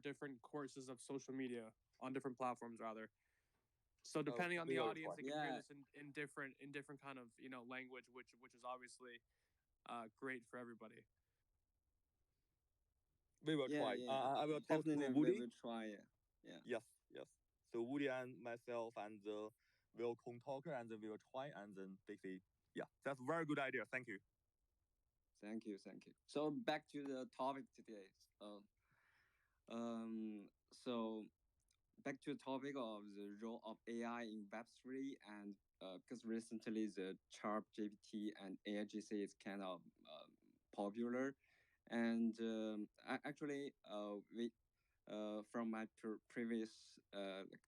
different courses of social media on different platforms, rather. So depending on the audience, they can hear this in different kind of language, which is obviously great for everybody. We will try. I will talk to Woody. We will try. Yeah. Yes. So Woody and myself and will talker, and then we will try, and then basically, that's a very good idea. Thank you. Thank you. So back to the topic today. So back to the topic of the role of AI in Web3, and because recently the ChatGPT and AIGC is kind of popular, and actually we from my previous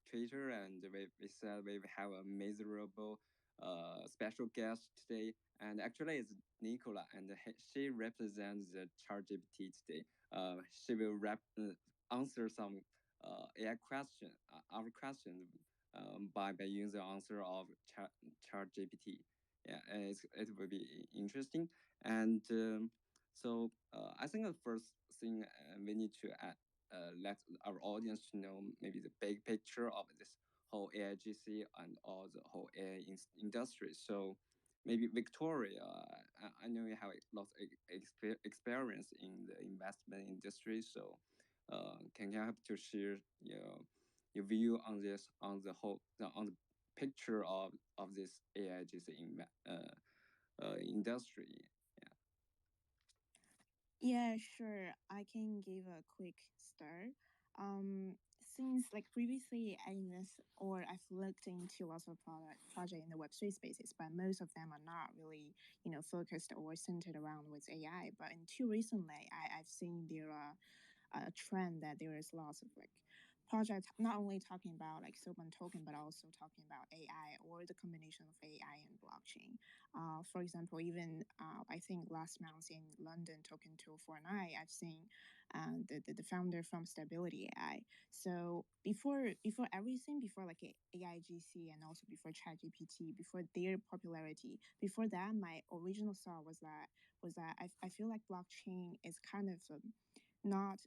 Twitter, and we said we have a miserable special guest today, and actually it's Nicola, and she represents the ChatGPT today. She will answer some AI question, our question, by using the answer of ChatGPT. Yeah, it will be interesting, and so I think the first thing we need to let our audience know maybe the big picture of this whole AIGC and all the whole AI industry. So maybe Victoria, I know you have lots of experience in the investment industry. So can you help to share your view on this, on the picture of this AIGC industry? Yeah, sure. I can give a quick start. Since previously I've looked into lots of project in the Web3 spaces, but most of them are not really focused or centered around with AI. But until recently, I've seen there are a trend that there is lots of projects not only talking about Soban token, but also talking about AI or the combination of AI and blockchain. For example, even I think last month in London Token 249, I've seen the founder from Stability AI. So before everything, before AIGC and also before ChatGPT, before their popularity, before that, my original thought was that I feel like blockchain is kind of not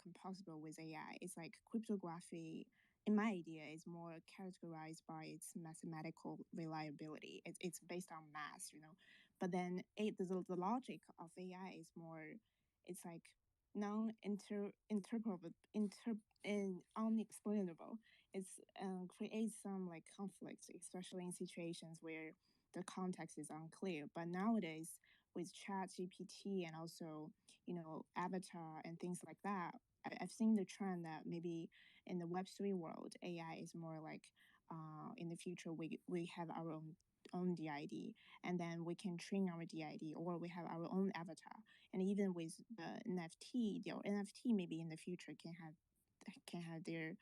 compatible with AI. It's like cryptography, in my idea, is more categorized by its mathematical reliability. It's based on math, But then the logic of AI is more, it's like non-interpretable and unexplainable. It creates some conflicts, especially in situations where the context is unclear. But nowadays, with ChatGPT and also, Avatar and things like that, I've seen the trend that maybe in the Web3 world, AI is more in the future, we have our own DID, and then we can train our DID, or we have our own avatar. And even with the NFT maybe in the future can have their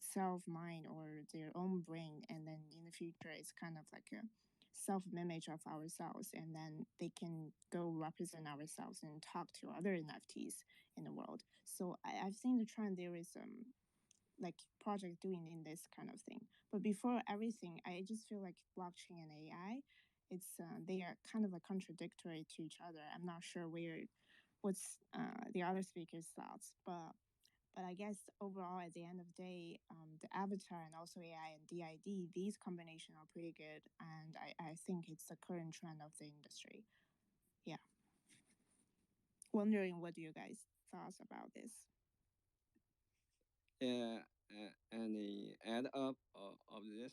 self-mind or their own brain, and then in the future it's kind of like a self-image of ourselves, and then they can go represent ourselves and talk to other NFTs in the world. So I've seen the trend there is project doing in this kind of thing. But before everything, I just feel like blockchain and AI, they are kind of contradictory to each other. I'm not sure what's the other speaker's thoughts, but I guess overall, at the end of the day, the avatar and also AI and DID, these combinations are pretty good, and I think it's the current trend of the industry. Yeah. Wondering what do you guys thoughts about this? Any add up of this?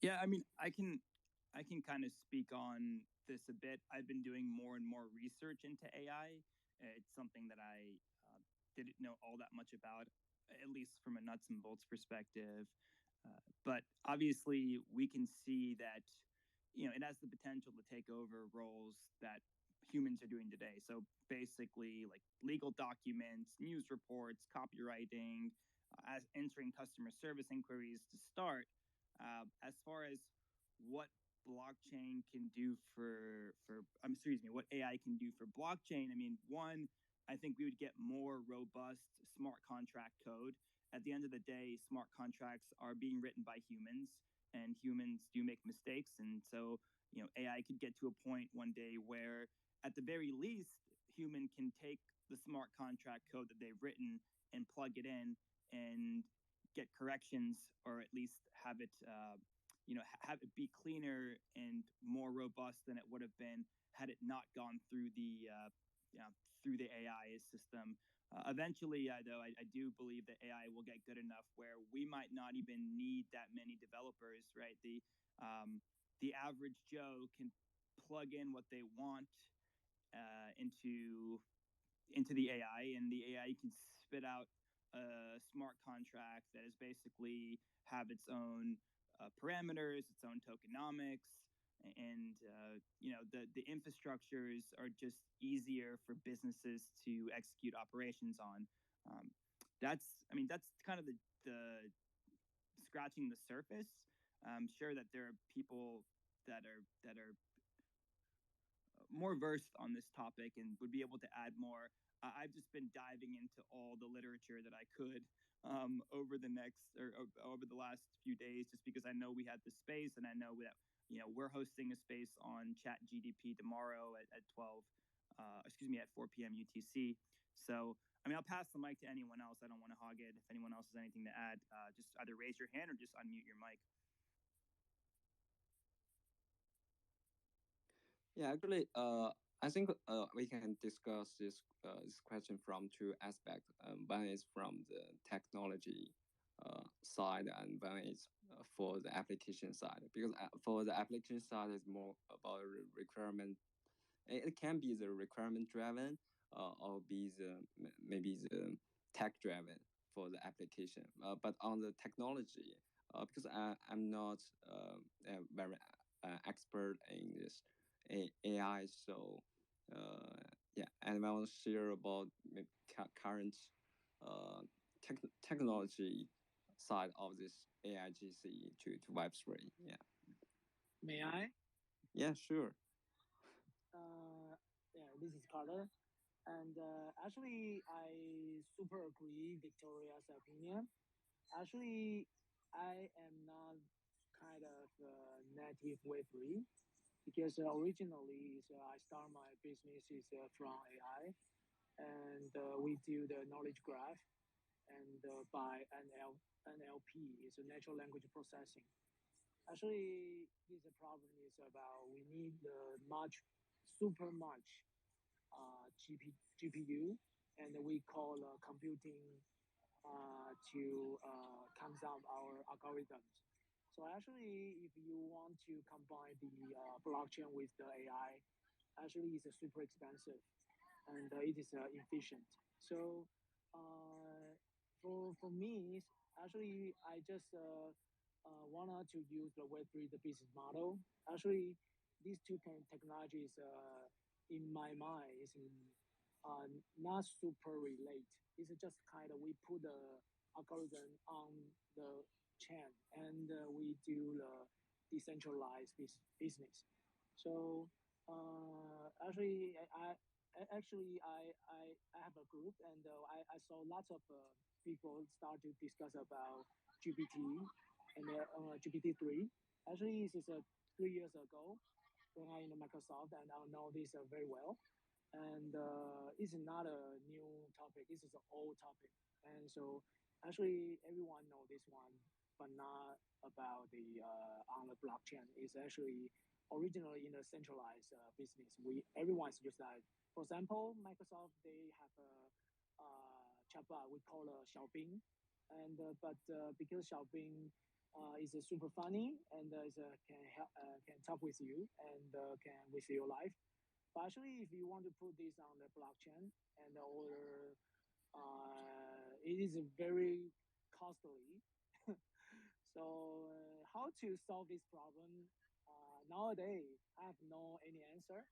Yeah, I mean, I can kind of speak on this a bit. I've been doing more and more research into AI. It's something that I didn't know all that much about, at least from a nuts and bolts perspective. But obviously, we can see that it has the potential to take over roles that humans are doing today. So basically, like legal documents, news reports, copywriting, answering customer service inquiries to start. As far as what blockchain can do what AI can do for blockchain, I mean, one, I think we would get more robust smart contract code. At the end of the day, smart contracts are being written by humans, and humans do make mistakes. And so, AI could get to a point one day where, at the very least, human can take the smart contract code that they've written and plug it in and get corrections, or at least have it have it be cleaner and more robust than it would have been had it not gone through the AI system. Eventually, though, I do believe that AI will get good enough where we might not even need that many developers, right? The average Joe can plug in what they want into the AI, and the AI can spit out a smart contract that is basically have its own parameters, its own tokenomics, and the infrastructures are just easier for businesses to execute operations on. That's kind of the scratching the surface. I'm sure that there are people that are more versed on this topic and would be able to add more. I've just been diving into all the literature that I could over the last few days, just because I know we had the space, and I know that we're hosting a space on Chat GDP tomorrow at 4 p.m. UTC. So I'll pass the mic to anyone else. I don't want to hog it. If anyone else has anything to add, just either raise your hand or just unmute your mic. Yeah, actually, I think we can discuss this question from two aspects. One is from the technology side, and one is for the application side. Because for the application side, it's more about requirement. It can be the requirement driven, or be maybe the tech driven for the application. But on the technology, because I'm not very expert in this AI, so yeah, and I want to share about current technology side of this AIGC to Web3. Yeah. May I? Yeah, sure. Yeah, this is Carter. And actually, I super agree Victoria's opinion. Actually, I am not kind of native Web3 because originally I start my business is from AI, and we do the knowledge graph, and by NLP is a natural language processing. Actually, this problem is about we need super much GPU, and we call computing to comes out our algorithms. So actually, if you want to combine the blockchain with the AI, actually it's super expensive, and it is efficient. So for me, actually, I just wanted to use the Web3 the business model. Actually, these two technologies in my mind is not super relate. It's just kind of we put the algorithm on the chain, and we do the decentralized business. So I have a group, and I saw lots of people start to discuss about GPT and GPT-3. Actually, this is 3 years ago when I in Microsoft, and I know this very well. And it's not a new topic. This is an old topic, and so actually everyone know this one, but not about the on the blockchain. It's actually originally in a centralized business. Everyone's just like, for example, Microsoft they have a chatbot we call Xiaobing, and but because Xiaobing is super funny and can talk with you and can with your life. But actually, if you want to put this on the blockchain and or it is very costly. So how to solve this problem? Nowadays, I have no any answer.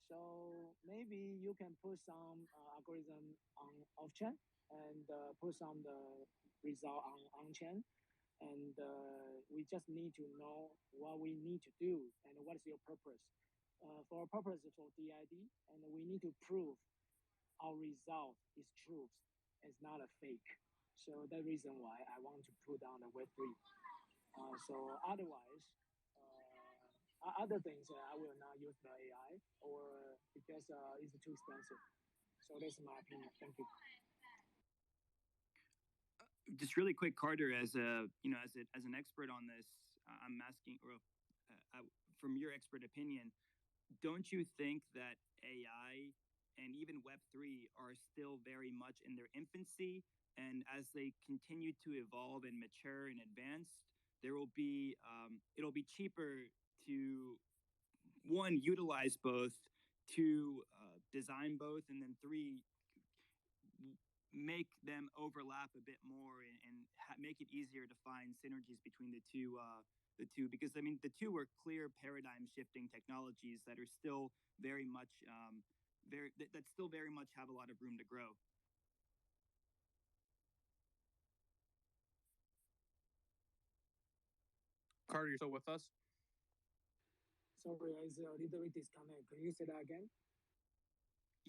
So maybe you can put some algorithm on off chain and put some the result on chain, and we just need to know what we need to do and what is your purpose. For our purpose for DID, and we need to prove our result is truth, it's not a fake. So that reason why I want to put down the Web3. So otherwise, other things, I will not use the AI or because it's too expensive. So that's my opinion. Thank you. Just really quick, Carter, as a as an expert on this, I'm asking, or from your expert opinion, don't you think that AI and even Web3 are still very much in their infancy? And as they continue to evolve and mature and advance, there will be it'll be cheaper to one, utilize both, two, design both, and then three, make them overlap a bit more and make it easier to find synergies between the two. Because I mean the two are clear paradigm shifting technologies that are still very much that still very much have a lot of room to grow. Carter, you're still with us? Sorry, I was a little bit disconnected. Can you say that again?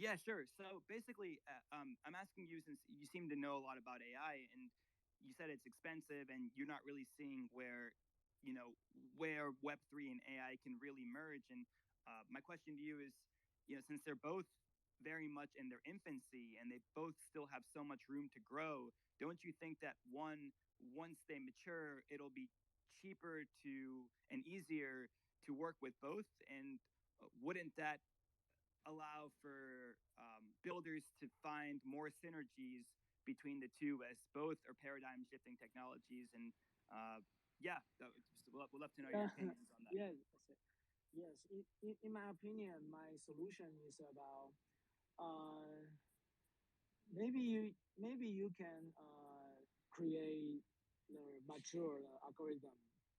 Yeah, sure. So basically, I'm asking you, since you seem to know a lot about AI, and you said it's expensive, and you're not really seeing where, where Web3 and AI can really merge. And my question to you is, since they're both very much in their infancy and they both still have so much room to grow, don't you think that once they mature, it'll be cheaper to and easier to work with both? And wouldn't that allow for builders to find more synergies between the two, as both are paradigm shifting technologies? And yeah, we'll love to know your opinions on that. Yes, yes. In my opinion, my solution is about maybe you can create the mature algorithm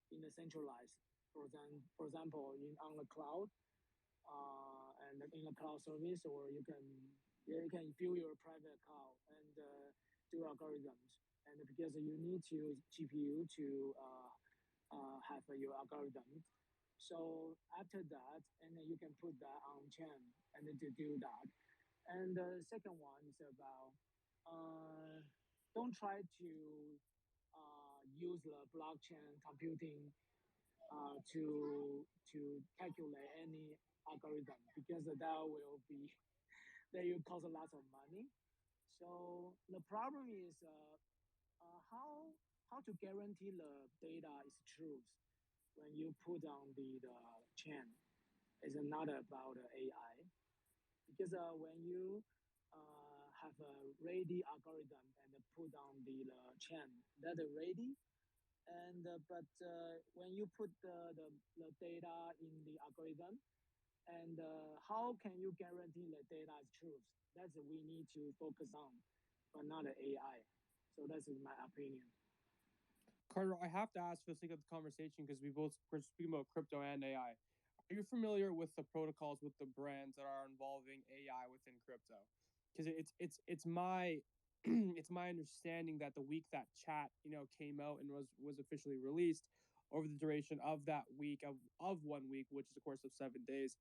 in a centralized, for example, on the cloud, and in a cloud service, or you can build your private cloud and do algorithms. And because you need to GPU to have your algorithm, so after that, and then you can put that on chain and then to do that. And the second one is about don't try to use the blockchain computing to calculate any algorithm, because that will cost a lot of money. So the problem is how to guarantee the data is truth when you put on the chain. It's not about AI, because when you have a ready algorithm and put on the chain, that ready. And but when you put the data in the algorithm, and how can you guarantee the data is truth? That's what we need to focus on, but not the AI. So that's my opinion. Carter, I have to ask for the sake of the conversation, because we're speaking about crypto and AI. Are you familiar with the protocols, with the brands that are involving AI within crypto? Because it's my it's my understanding that the week that chat came out and was officially released, over the duration of that week of 1 week, which is a course of 7 days,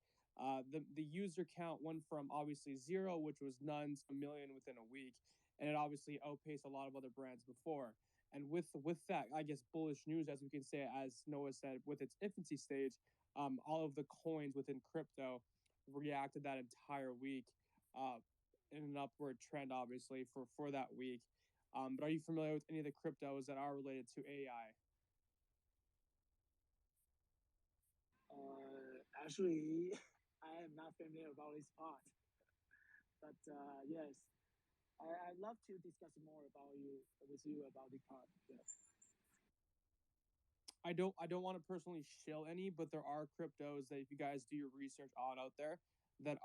the user count went from obviously zero, which was none, to a million within a week, and it obviously outpaced a lot of other brands before. And with that, I guess, bullish news, as we can say, as Noah said, with its infancy stage, all of the coins within crypto reacted that entire week, in an upward trend, obviously, for that week. But are you familiar with any of the cryptos that are related to AI? Actually, I am not familiar about this part, but yes, I'd love to discuss more with you about this part. Yes. I don't want to personally shill any, but there are cryptos that, if you guys do your research on out there, that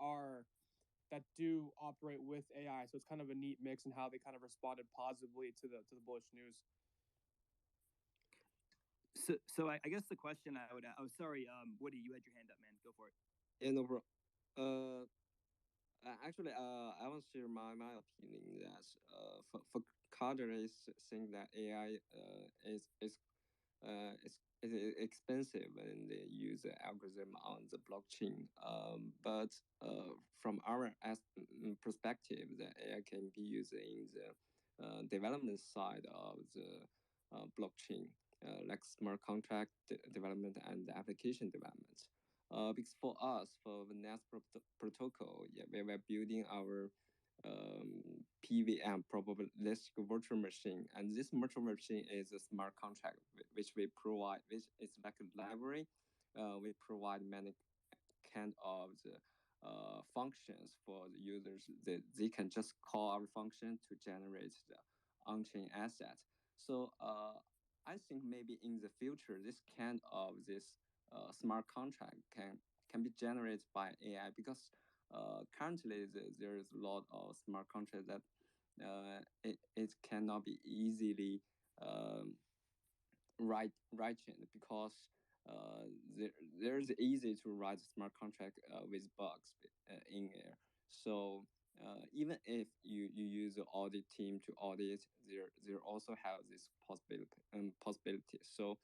do operate with AI. So it's kind of a neat mix in how they kind of responded positively to the bullish news. So I guess the question I would, oh sorry, Woody, you had your hand up, man. Go for it. Yeah, no problem. Actually, I want to share my opinion that for Carter is saying that AI is expensive and they use the algorithm on the blockchain. But from our perspective, the AI can be used in the development side of the blockchain, like smart contract development and application development. Because for us, for the NAS protocol, yeah, we were building our PVM, probabilistic virtual machine, and this virtual machine is a smart contract which we provide, which is like a library. We provide many kind of the functions for the users that they can just call our function to generate the on-chain asset. So I think maybe in the future, this kind of this smart contract can be generated by AI, because currently there is a lot of smart contracts that it cannot be easily writing, because there's easy to write smart contract with bugs in there. So even if you use the audit team to audit, there also have this possibility. So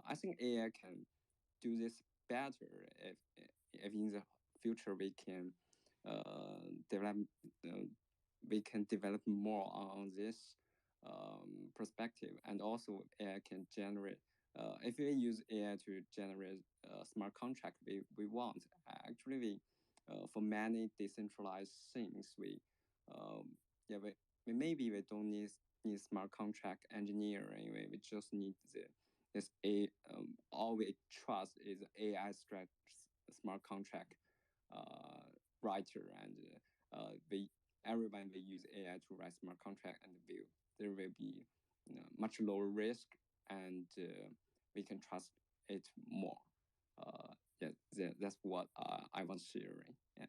I think AI can do this better if in the future we can develop we can develop more on this perspective, and also AI can generate. If we use AI to generate smart contract we want, actually for many decentralized things yeah we maybe we don't need smart contract engineering. We just need this all we trust is AI smart contract writer, and everyone will use AI to write smart contract, and there will be much lower risk, and we can trust it more. Yeah, that's what I was sharing. Yeah.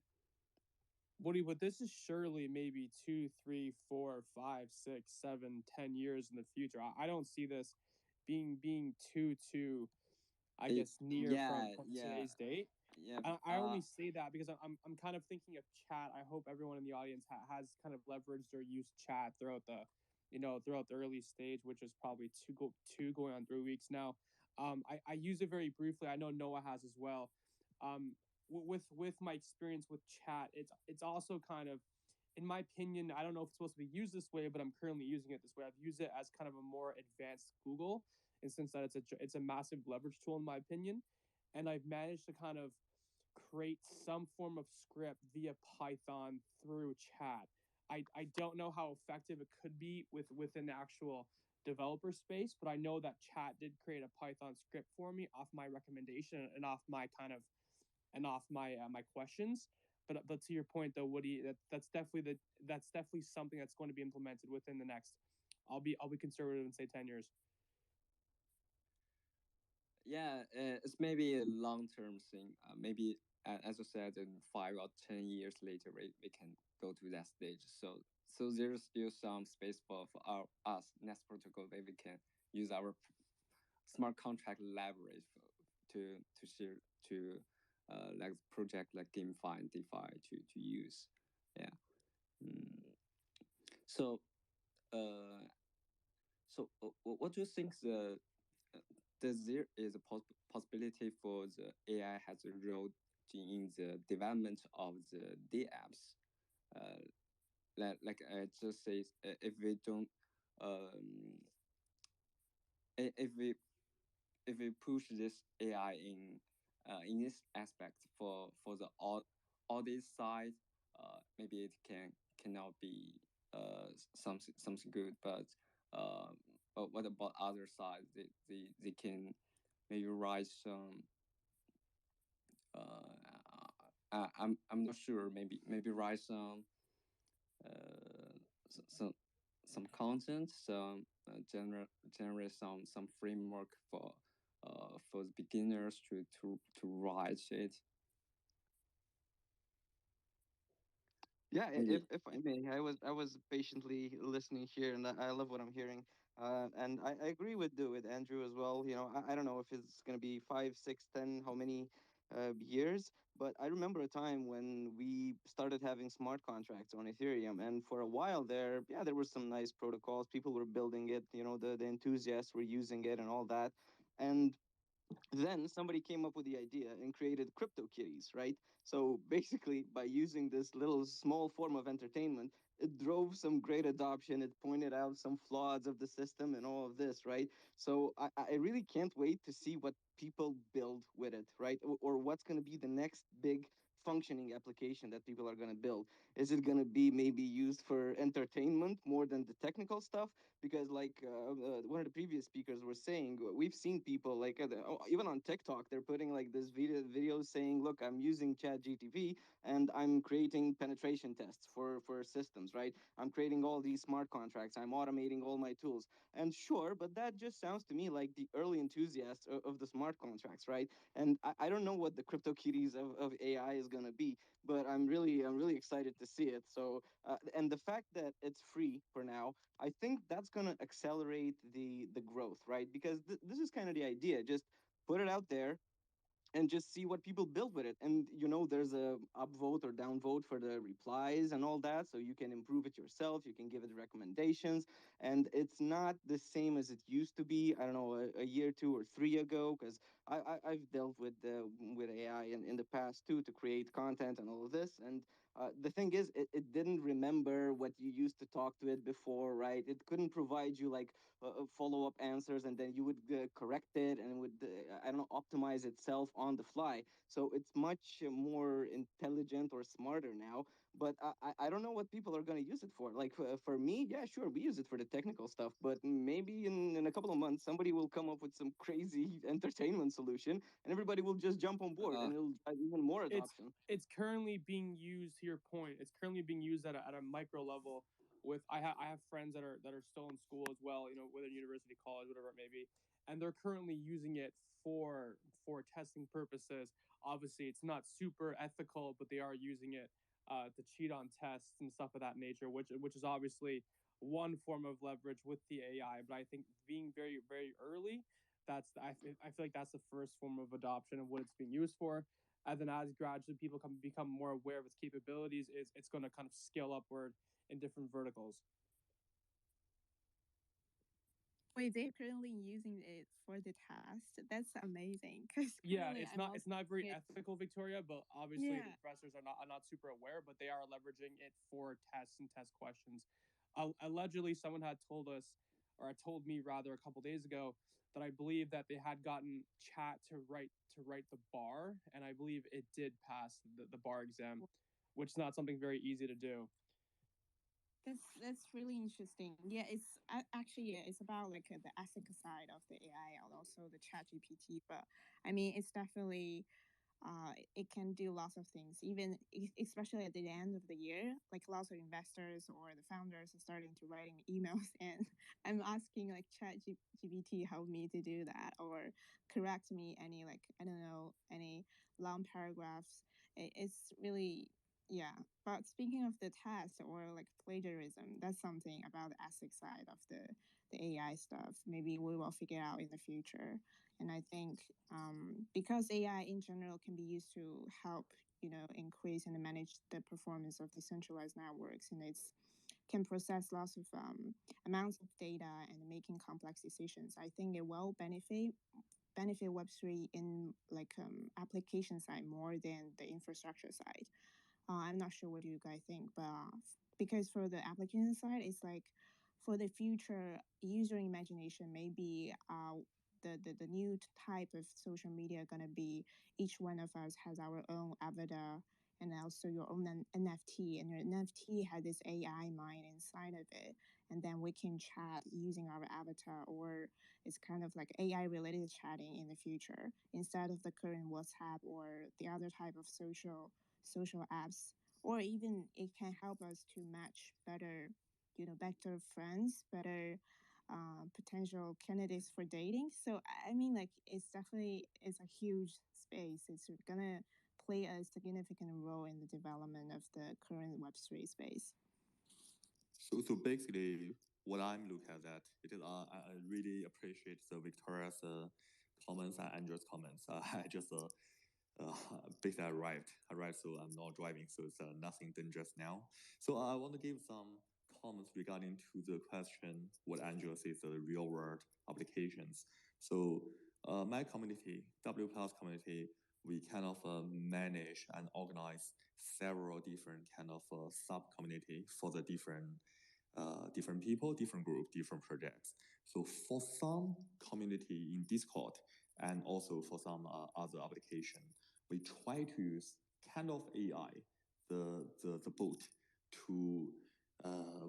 Woody, but this is surely maybe 2, 3, 4, 5, 6, 7, 10 years in the future. I don't see this being too I guess near from today's date. Yeah. I only say that because I'm kind of thinking of chat. I hope everyone in the audience has kind of leveraged or used chat throughout the early stage, which is probably two going on 3 weeks now. I use it very briefly. I know Noah has as well. With my experience with chat, it's also kind of, in my opinion, I don't know if it's supposed to be used this way, but I'm currently using it this way. I've used it as kind of a more advanced Google, in the sense that it's a massive leverage tool in my opinion, and I've managed to kind of create some form of script via Python through chat. I don't know how effective it could be within the actual developer space, but I know that chat did create a Python script for me off my recommendation and off my my questions. But to your point though, Woody, that's definitely something that's going to be implemented within the next. I'll be conservative and say 10 years. Yeah, it's maybe a long-term thing. Maybe, as I said, in 5 or 10 years later, we can go to that stage. So there's still some space for us NAS protocol, where we can use our smart contract leverage to share to like project like GameFi and DeFi to use. Yeah. So what do you think there is a possibility for the AI has a role in the development of the dApps? Like I just say, if we don't, if we push this AI in this aspect for the audit side, maybe it cannot be something good, but what about other side? They can maybe write some. I'm not sure. Maybe write some some content, some generate some framework for the beginners to write it. Yeah, if I may, I was patiently listening here, and I love what I'm hearing. And I agree with Andrew as well. You know, I don't know if it's gonna be 5, 6, 10, how many years, but I remember a time when we started having smart contracts on Ethereum, and for a while there, yeah, there were some nice protocols. People were building it. You know, the enthusiasts were using it and all that, and then somebody came up with the idea and created crypto kitties, right? So basically, by using this little small form of entertainment, it drove some great adoption. It pointed out some flaws of the system and all of this, right? So I really can't wait to see what people build with it, right? Or what's going to be the next big functioning application that people are going to build. Is it going to be maybe used for entertainment more than the technical stuff? Because like one of the previous speakers were saying, we've seen people like even on TikTok, they're putting like this videos saying, look, I'm using chat gtp and I'm creating penetration tests for systems, right? I'm creating all these smart contracts, I'm automating all my tools. And sure, but that just sounds to me like the early enthusiasts of the smart contracts, right? And I don't know what the crypto kitties of AI is going to be, but I'm really excited to see it. So and the fact that it's free for now, I think that's going to accelerate the growth, right? Because this is kind of the idea. Just put it out there and just see what people build with it. And there's a upvote or downvote for the replies and all that, so you can improve it yourself. You can give it recommendations, and it's not the same as it used to be. I don't know, a year, 2 or 3 ago, because I've dealt with AI in the past too to create content and all of this. And the thing is, it didn't remember what you used to talk to it before, right? It couldn't provide you like follow-up answers, and then you would correct it, and it would I don't know, optimize itself on the fly. So it's much more intelligent or smarter now. But I don't know what people are going to use it for. Like for me, yeah, sure, we use it for the technical stuff, but maybe in a couple of months somebody will come up with some crazy entertainment solution, and everybody will just jump on board, and it'll drive even more adoption. It's currently being used, to your point, it's currently being used at a micro level. With I have friends that are still in school as well, whether university, college, whatever it may be, and they're currently using it for testing purposes. Obviously, it's not super ethical, but they are using it to cheat on tests and stuff of that nature, which is obviously one form of leverage with the AI. But I think being very, very early, I feel like that's the first form of adoption of what it's being used for. And then as gradually people become more aware of its capabilities, it's going to kind of scale upward in different verticals. Wait, they're currently using it for the test. That's amazing. Yeah, it's not very ethical, Victoria, but obviously the professors are not super aware, but they are leveraging it for tests and test questions. Allegedly, someone had told us, or told me rather, a couple days ago, that I believe that they had gotten chat to write the bar, and I believe it did pass the bar exam, which is not something very easy to do. That's really interesting. Yeah, it's actually it's about like the ethical side of the AI and also the chat GPT. But I mean, it's definitely it can do lots of things, even especially at the end of the year. Like lots of investors or the founders are starting to writing emails, and I'm asking like chat GPT help me to do that or correct me any, like, I don't know, any long paragraphs. It's really, yeah. But speaking of the test or like plagiarism, that's something about the ethics side of the AI stuff. Maybe we will figure out in the future. And I think because AI in general can be used to help, increase and manage the performance of decentralized networks, and it's can process lots of amounts of data and making complex decisions. I think it will benefit Web3 in like application side more than the infrastructure side. I'm not sure what you guys think, but because for the application side, it's like for the future user imagination, maybe the new type of social media gonna be each one of us has our own avatar and also your own NFT, and your NFT has this AI mind inside of it, and then we can chat using our avatar, or it's kind of like AI related chatting in the future instead of the current WhatsApp or the other type of social apps. Or even it can help us to match better, better friends, better potential candidates for dating. So I mean, like, it's a huge space. It's gonna play a significant role in the development of the current Web3 space. So basically, what I'm looking at that, it is I really appreciate the Victoria's comments and Andrew's comments. I just basically arrived, so I'm not driving, so it's nothing dangerous now. So I want to give some comments regarding to the question what Andrew says, the real world applications. So my community, W+ community, we kind of manage and organize several different kind of sub-community for the different people, different group, different projects. So for some community in Discord and also for some other application, we try to use kind of AI, the bot, to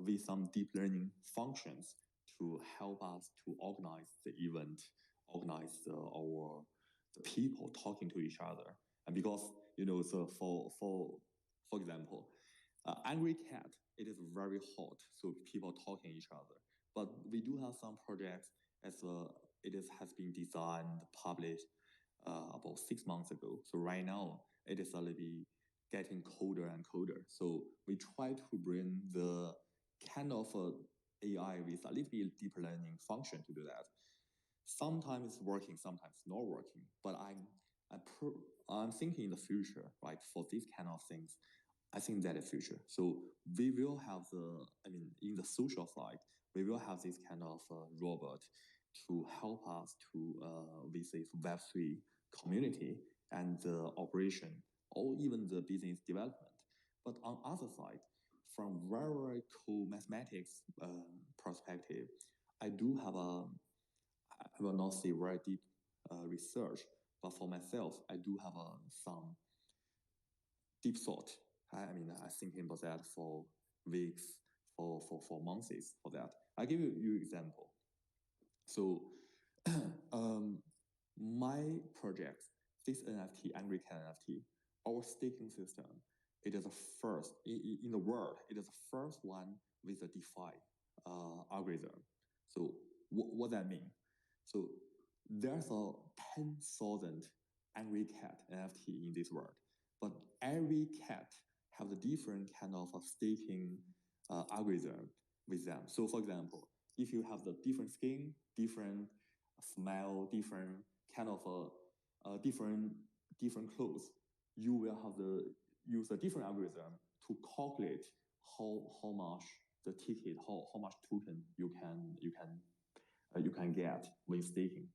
with some deep learning functions to help us to organize the event, organize the people talking to each other. And because so for example, angry cat, it is very hot, so people talking each other. But we do have some projects as has been designed, published about 6 months ago. So right now it is a little bit getting colder and colder. So we try to bring the kind of AI with a little bit deep learning function to do that. Sometimes it's working, sometimes not working. But I'm thinking in the future, right? For these kind of things, I think that is future. So we will have in the social side, we will have this kind of robot to help us to with this web3 community and the operation or even the business development. But on other side, from very cool mathematics perspective, I do have I will not say very deep research, but for myself, I do have some deep thought. I thinking about that for weeks, for months for that. I give you example. So my project, this NFT, Angry Cat NFT, our staking system, it is the first in the world. It is the first one with a DeFi algorithm. So what that mean? So there's a 10,000 Angry Cat NFT in this world, but every cat have a different kind of a staking algorithm with them. So for example, if you have the different skin, different smell, different kind of different clothes, you will have use a different algorithm to calculate how much the ticket, how much token you can get when staking.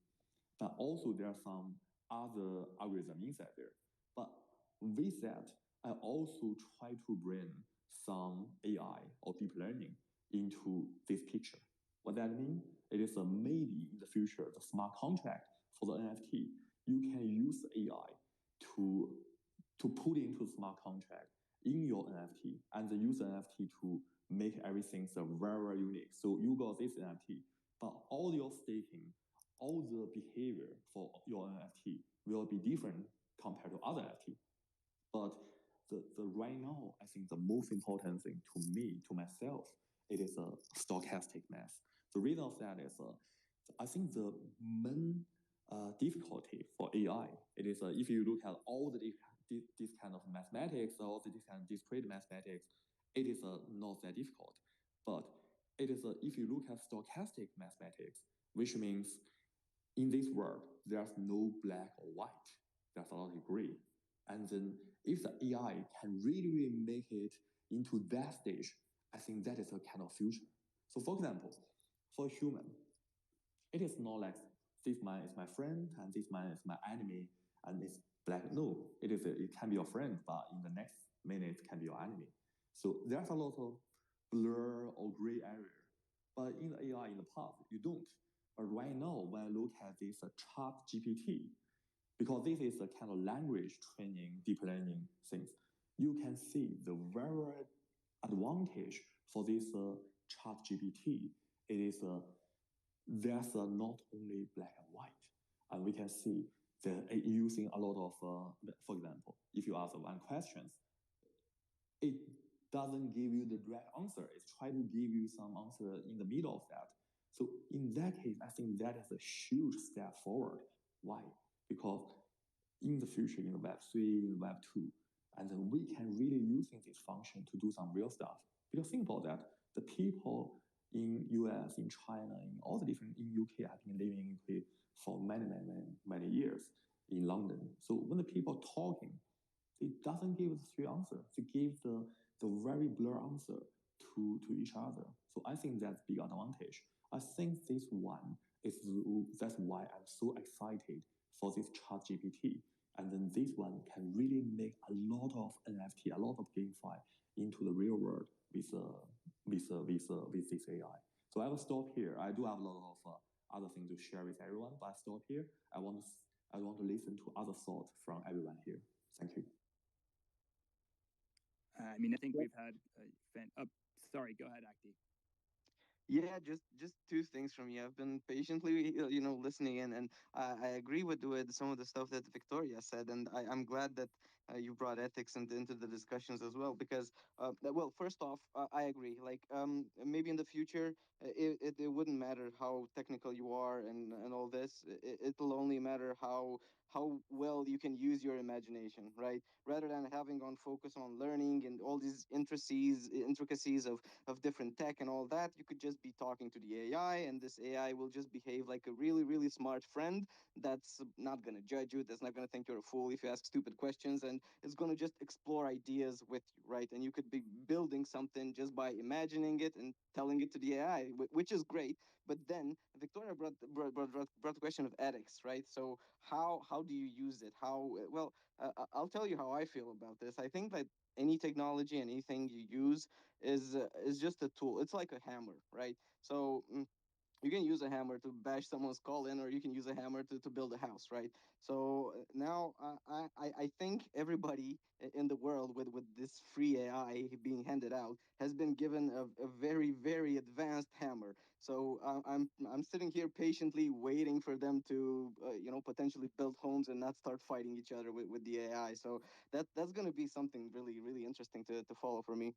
But also there are some other algorithm inside there. But with that, I also try to bring some AI or deep learning into this picture. What that means? It is maybe in the future, the smart contract for the NFT, you can use AI to put into smart contract in your NFT and then use the NFT to make everything so very unique. So you got this NFT, but all your staking, all the behavior for your NFT will be different compared to other NFT. But the right now, I think the most important thing to me, to myself, it is a stochastic math. The reason of that is, I think the main difficulty for AI, it is if you look at all this kind of mathematics, all this kind of discrete mathematics, it is not that difficult. But it is if you look at stochastic mathematics, which means in this world, there's no black or white. There's a lot of gray. And then if the AI can really make it into that stage, I think that is a kind of future. So for example, for human, it is not like this man is my friend and this man is my enemy and it's black. No, it can be your friend, but in the next minute it can be your enemy. So there's a lot of blur or gray area. But in the AI in the past, you don't. But right now, when I look at this chat GPT, because this is a kind of language training, deep learning things, you can see the very advantage for this chat GPT. It is there's not only black and white, and we can see that using a lot of, for example, if you ask one question, it doesn't give you the direct answer. It's trying to give you some answer in the middle of that. So in that case, I think that is a huge step forward. Why? Because in the future, in Web3, in Web2, and then we can really using this function to do some real stuff. Because think about that, the people in US, in China, in all the different, in UK, have been living in UK for many years, in London. So when the people talking, it doesn't give the straight answer. They give the very blur answer to each other. So I think that's big advantage. I think this one is, that's why I'm so excited for this chat GPT. and then this one can really make a lot of NFT, a lot of GameFi into the real world with this AI. So I will stop here. I do have a lot of other things to share with everyone, but I stop here. I want to listen to other thoughts from everyone here. Thank you. I mean, I think we've had sorry, go ahead, Akti. Yeah, just two things from you. I've been patiently, listening in, and I agree with some of the stuff that Victoria said, and I'm glad that you brought ethics into the discussions as well. Because, well, first off, I agree. Like, maybe in the future, it wouldn't matter how technical you are and all this. It'll only matter how well you can use your imagination, right? Rather than having on focus on learning and all these intricacies of different tech and all that, you could just be talking to the AI, and this AI will just behave like a really, really smart friend that's not going to judge you, that's not going to think you're a fool if you ask stupid questions, and it's going to just explore ideas with you, right? And you could be building something just by imagining it and telling it to the AI, which is great. But then Victoria brought the question of ethics, right? So how do you use it? I'll tell you how I feel about this. I think that any technology and anything you use is just a tool. It's like a hammer, right? So you can use a hammer to bash someone's skull in, or you can use a hammer to build a house, right? So now I think everybody in the world with this free AI being handed out has been given a very, very advanced hammer. So I'm sitting here patiently waiting for them to potentially build homes and not start fighting each other with the AI. So that's going to be something really, really interesting to follow for me.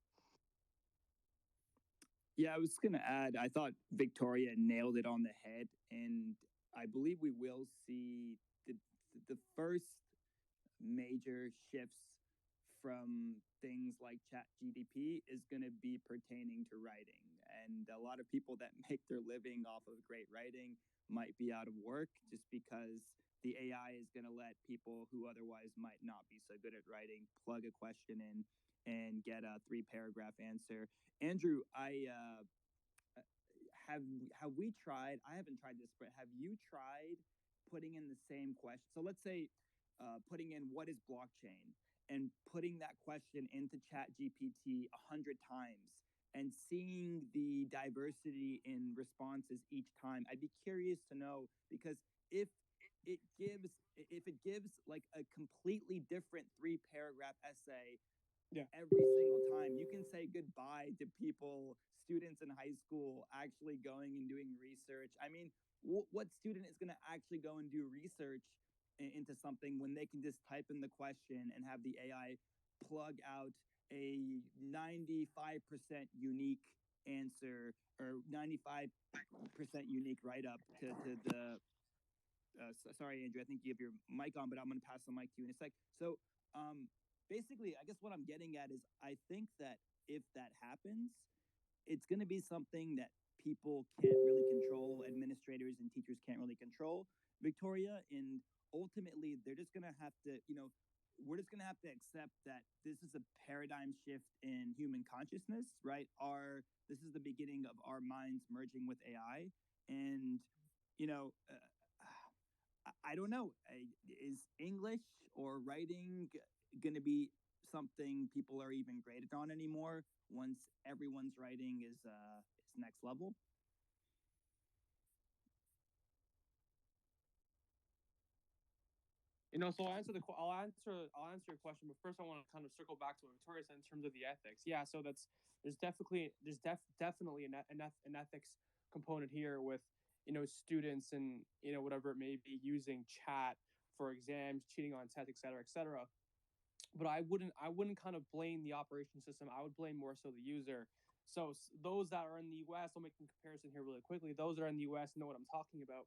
Yeah, I was going to add, I thought Victoria nailed it on the head, and I believe we will see the first major shifts from things like ChatGPT is going to be pertaining to writing. And a lot of people that make their living off of great writing might be out of work just because the AI is going to let people who otherwise might not be so good at writing plug a question in and get a 3-paragraph answer. Andrew, have we tried? I haven't tried this, but have you tried putting in the same question? So let's say putting in what is blockchain and putting that question into ChatGPT 100 times and seeing the diversity in responses each time. I'd be curious to know, because if it gives like a completely different 3-paragraph essay every single time, you can say goodbye to students in high school actually going and doing research. I mean, what student is going to actually go and do research into something when they can just type in the question and have the AI plug out a 95% unique answer or 95% unique write-up to the sorry, Andrew, I think you have your mic on, but I'm going to pass the mic to you in a sec. So basically, I guess what I'm getting at is I think that if that happens, it's going to be something that people can't really control, administrators and teachers can't really control, Victoria, and ultimately they're just going to have to, we're just going to have to accept that this is a paradigm shift in human consciousness, right? This is the beginning of our minds merging with AI, and I don't know. Is English or writing going to be something people are even graded on anymore once everyone's writing is next level? So I'll answer your question, but first I want to kind of circle back to what Victoria said in terms of the ethics. Yeah, so there's definitely an ethics component here with students and whatever it may be using chat for exams, cheating on tests, et cetera, et cetera. But I wouldn't kind of blame the operation system. I would blame more so the user. So those that are in the US, I'll make a comparison here really quickly. Those that are in the US know what I'm talking about.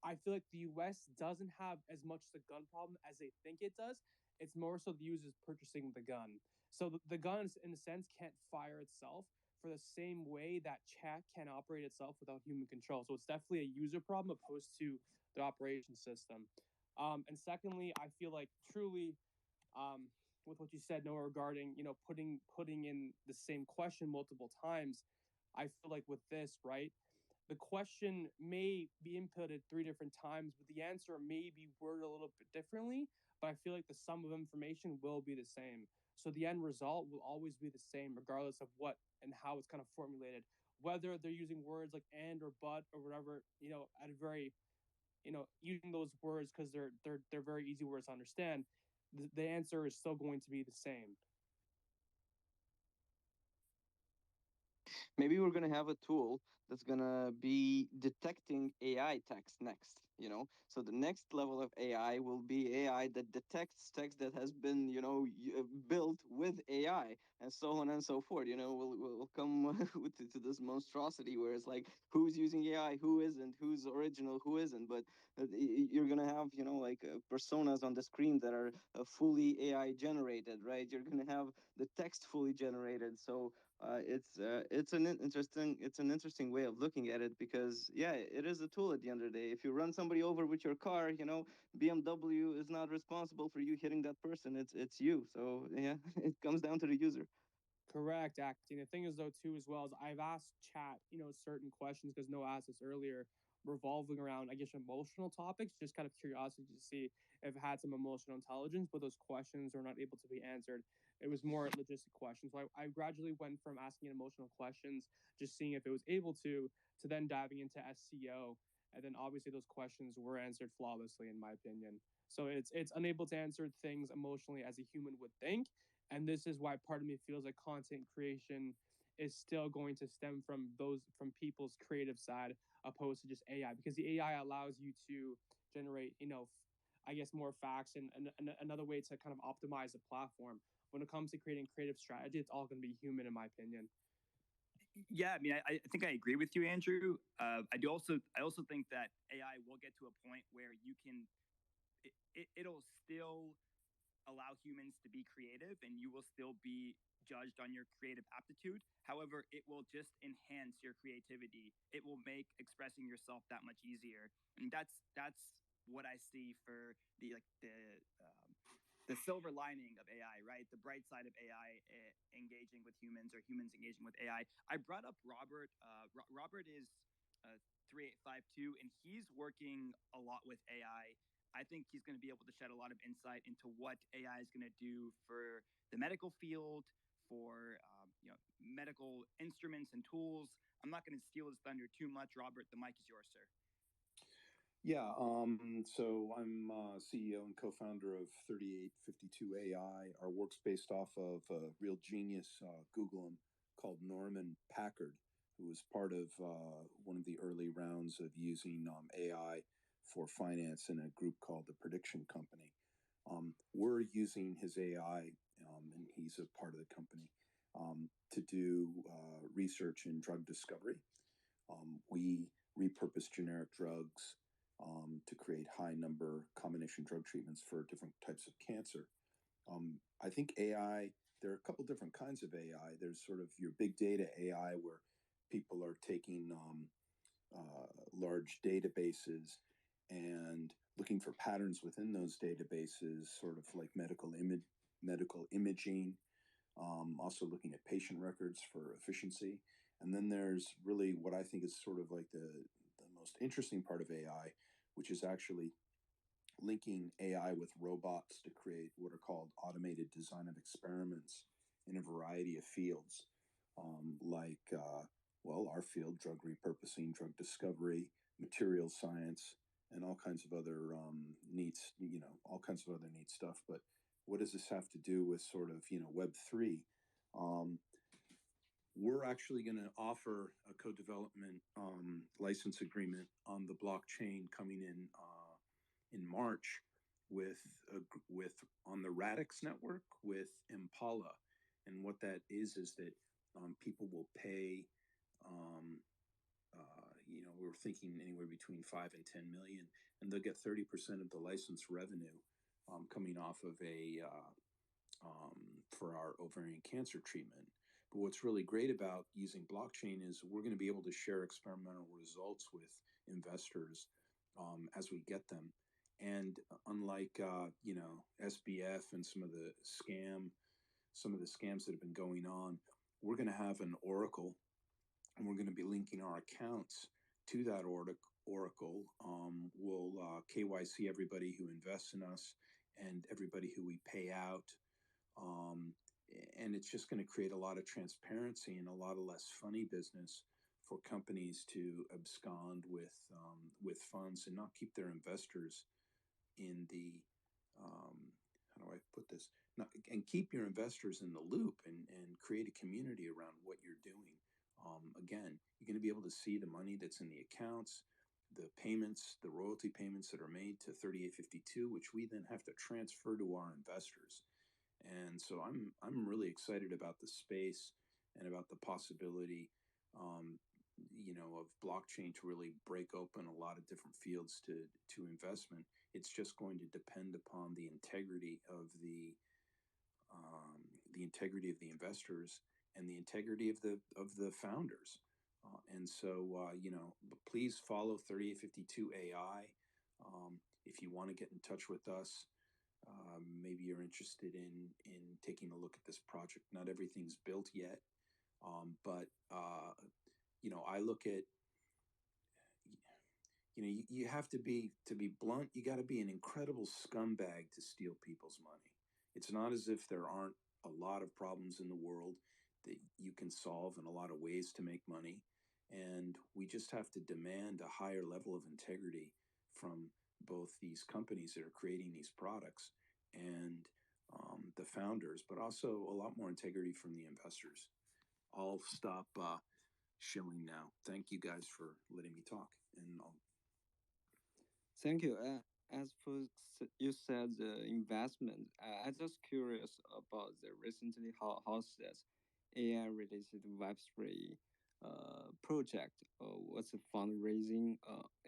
I feel like the US doesn't have as much the gun problem as they think it does. It's more so the users purchasing the gun. So the gun, in a sense, can't fire itself for the same way that chat can operate itself without human control. So it's definitely a user problem opposed to the operation system. And secondly, I feel like truly, with what you said, Noah, regarding putting in the same question multiple times, I feel like with this, right, the question may be inputted 3 different times, but the answer may be worded a little bit differently. But I feel like the sum of information will be the same. So the end result will always be the same, regardless of what and how it's kind of formulated. Whether they're using words like and or but or whatever, at a very, using those words because they're very easy words to understand. The answer is still going to be the same. Maybe we're going to have a tool that's going to be detecting AI text next, So the next level of AI will be AI that detects text that has been, built with AI and so on and so forth. We'll come to this monstrosity where it's like who's using AI, who isn't, who's original, who isn't. But you're going to have, like personas on the screen that are fully AI generated, right? You're going to have the text fully generated. So it's an interesting way of looking at it, because it is a tool at the end of the day. If you run somebody over with your car, BMW is not responsible for you hitting that person. It's you. So yeah, it comes down to the user. Correct, acting. The thing is though too as well is I've asked chat, certain questions because Noah asked this earlier, revolving around I guess emotional topics, just kind of curiosity to see if it had some emotional intelligence, but those questions were not able to be answered. It was more logistic questions. So I gradually went from asking emotional questions, just seeing if it was able to then diving into SEO. And then obviously those questions were answered flawlessly in my opinion. So it's unable to answer things emotionally as a human would think. And this is why part of me feels like content creation is still going to stem from people's creative side opposed to just AI, because the AI allows you to generate, I guess more facts and another way to kind of optimize the platform. When it comes to creating creative strategy, it's all going to be human, in my opinion. Yeah, I mean, I think I agree with you, Andrew. I also think that AI will get to a point where you can, it'll still allow humans to be creative, and you will still be judged on your creative aptitude. However, it will just enhance your creativity. It will make expressing yourself that much easier, and that's what I see for the silver lining of AI, right? The bright side of AI engaging with humans, or humans engaging with AI. I brought up Robert. Robert is 3852, and he's working a lot with AI. I think he's going to be able to shed a lot of insight into what AI is going to do for the medical field, for medical instruments and tools. I'm not going to steal his thunder too much, Robert. The mic is yours, sir. Yeah, so I'm CEO and co-founder of 3852 AI. Our work's based off of a real genius, Google him, called Norman Packard, who was part of one of the early rounds of using AI for finance in a group called the Prediction Company. We're using his AI, and he's a part of the company, to do research in drug discovery. We repurpose generic drugs to create high number combination drug treatments for different types of cancer. I think AI, there are a couple different kinds of AI. There's sort of your big data AI, where people are taking large databases and looking for patterns within those databases, sort of like medical imaging, also looking at patient records for efficiency. And then there's really what I think is sort of like the most interesting part of AI, which is actually linking AI with robots to create what are called automated design of experiments in a variety of fields, our field, drug repurposing, drug discovery, material science, and all kinds of other all kinds of other neat stuff. But what does this have to do with sort of, Web3? We're actually going to offer a co-development license agreement on the blockchain coming in March with on the Radix network with Impala. And what that is that people will pay, we're thinking anywhere between 5 and 10 million, and they'll get 30% of the license revenue coming off of for our ovarian cancer treatment. But what's really great about using blockchain is we're going to be able to share experimental results with investors as we get them. And unlike SBF and some of the scams that have been going on, we're going to have an oracle, and we're going to be linking our accounts to that oracle. We'll KYC everybody who invests in us and everybody who we pay out. And it's just going to create a lot of transparency and a lot of less funny business for companies to abscond with funds and not keep their investors in the how do I put this? And keep your investors in the loop and create a community around what you're doing. Again, you're going to be able to see the money that's in the accounts, the payments, the royalty payments that are made to 3852, which we then have to transfer to our investors. And so I'm really excited about the space and about the possibility, of blockchain to really break open a lot of different fields to investment. It's just going to depend upon the integrity of the investors and the integrity of the founders. And so, please follow 3852 AI. If you want to get in touch with us, maybe you're interested in taking a look at this project. Not everything's built yet, but I look at, you have to be blunt. You got to be an incredible scumbag to steal people's money. It's not as if there aren't a lot of problems in the world that you can solve and a lot of ways to make money. And we just have to demand a higher level of integrity from both these companies that are creating these products and the founders, but also a lot more integrity from the investors. I'll stop shilling now. Thank you guys for letting me talk. And Thank you. As for you said, the investment, I'm just curious about the recently how's that AI related Web3 project. What's the fundraising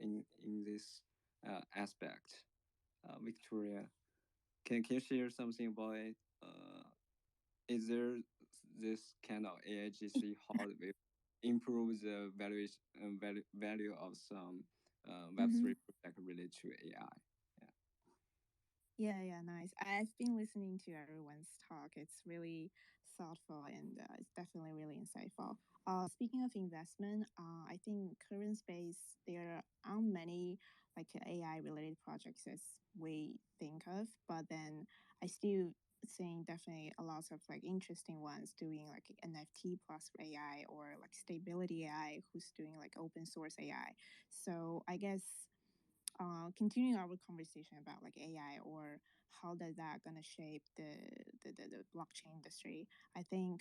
in this aspect? Victoria, can you share something about it? Is there this kind of AIGC hardware improve the value of some Web3 project related to AI? Yeah, nice. I've been listening to everyone's talk. It's really thoughtful and it's definitely really insightful. Speaking of investment, I think current space there aren't many like AI related projects as we think of, but then I still seeing definitely a lot of like interesting ones doing like NFT plus AI or like stability AI who's doing like open source AI. So I guess continuing our conversation about like AI or how does that gonna shape the blockchain industry, I think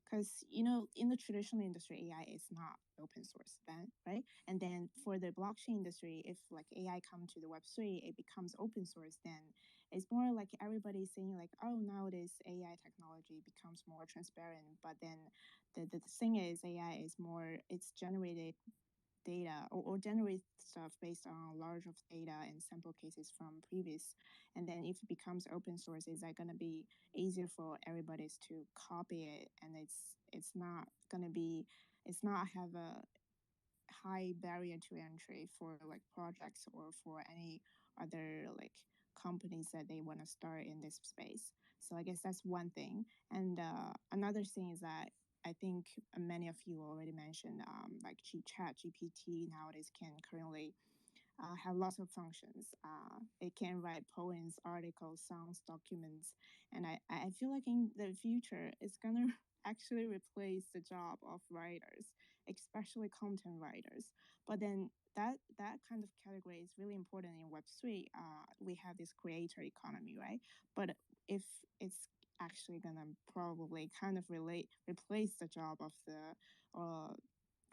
because in the traditional industry AI is not open source then, right? And then for the blockchain industry, if like AI come to the Web3, it becomes open source, then it's more like everybody saying like, oh, nowadays AI technology becomes more transparent, but then the thing is AI is more, it's generated data or generate stuff based on large of data and sample cases from previous. And then if it becomes open source, is that going to be easier for everybody to copy it? And it's not going to be, it's not have a high barrier to entry for like projects or for any other like companies that they want to start in this space. So I guess that's one thing. And another thing is that I think many of you already mentioned like Chat GPT nowadays can currently have lots of functions. It can write poems, articles, songs, documents, and I feel like in the future it's gonna actually replace the job of writers, especially content writers. But then that kind of category is really important in Web3. We have this creator economy, right? But if it's actually gonna probably kind of replace the job of the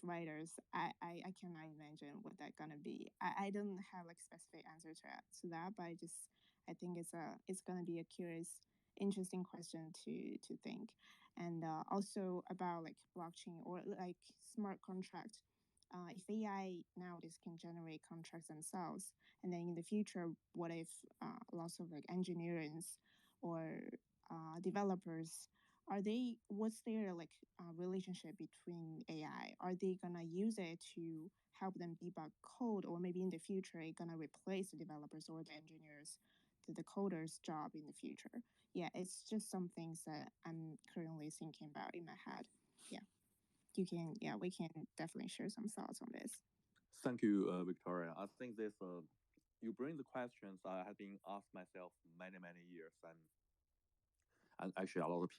writers, I cannot imagine what that's gonna be. I don't have like specific answer to that, but I think it's gonna be a curious, interesting question to think. And also about like blockchain or like smart contract. If AI nowadays can generate contracts themselves, and then in the future, what if lots of like engineers or developers, are they, what's their like relationship between AI? Are they gonna use it to help them debug code, or maybe in the future it gonna replace the developers or the engineers, the coders job in the future? Yeah, it's just some things that I'm currently thinking about in my head. Yeah. we can definitely share some thoughts on this. Thank you, Victoria. I think this you bring the questions I have been asked myself many years, and actually a lot of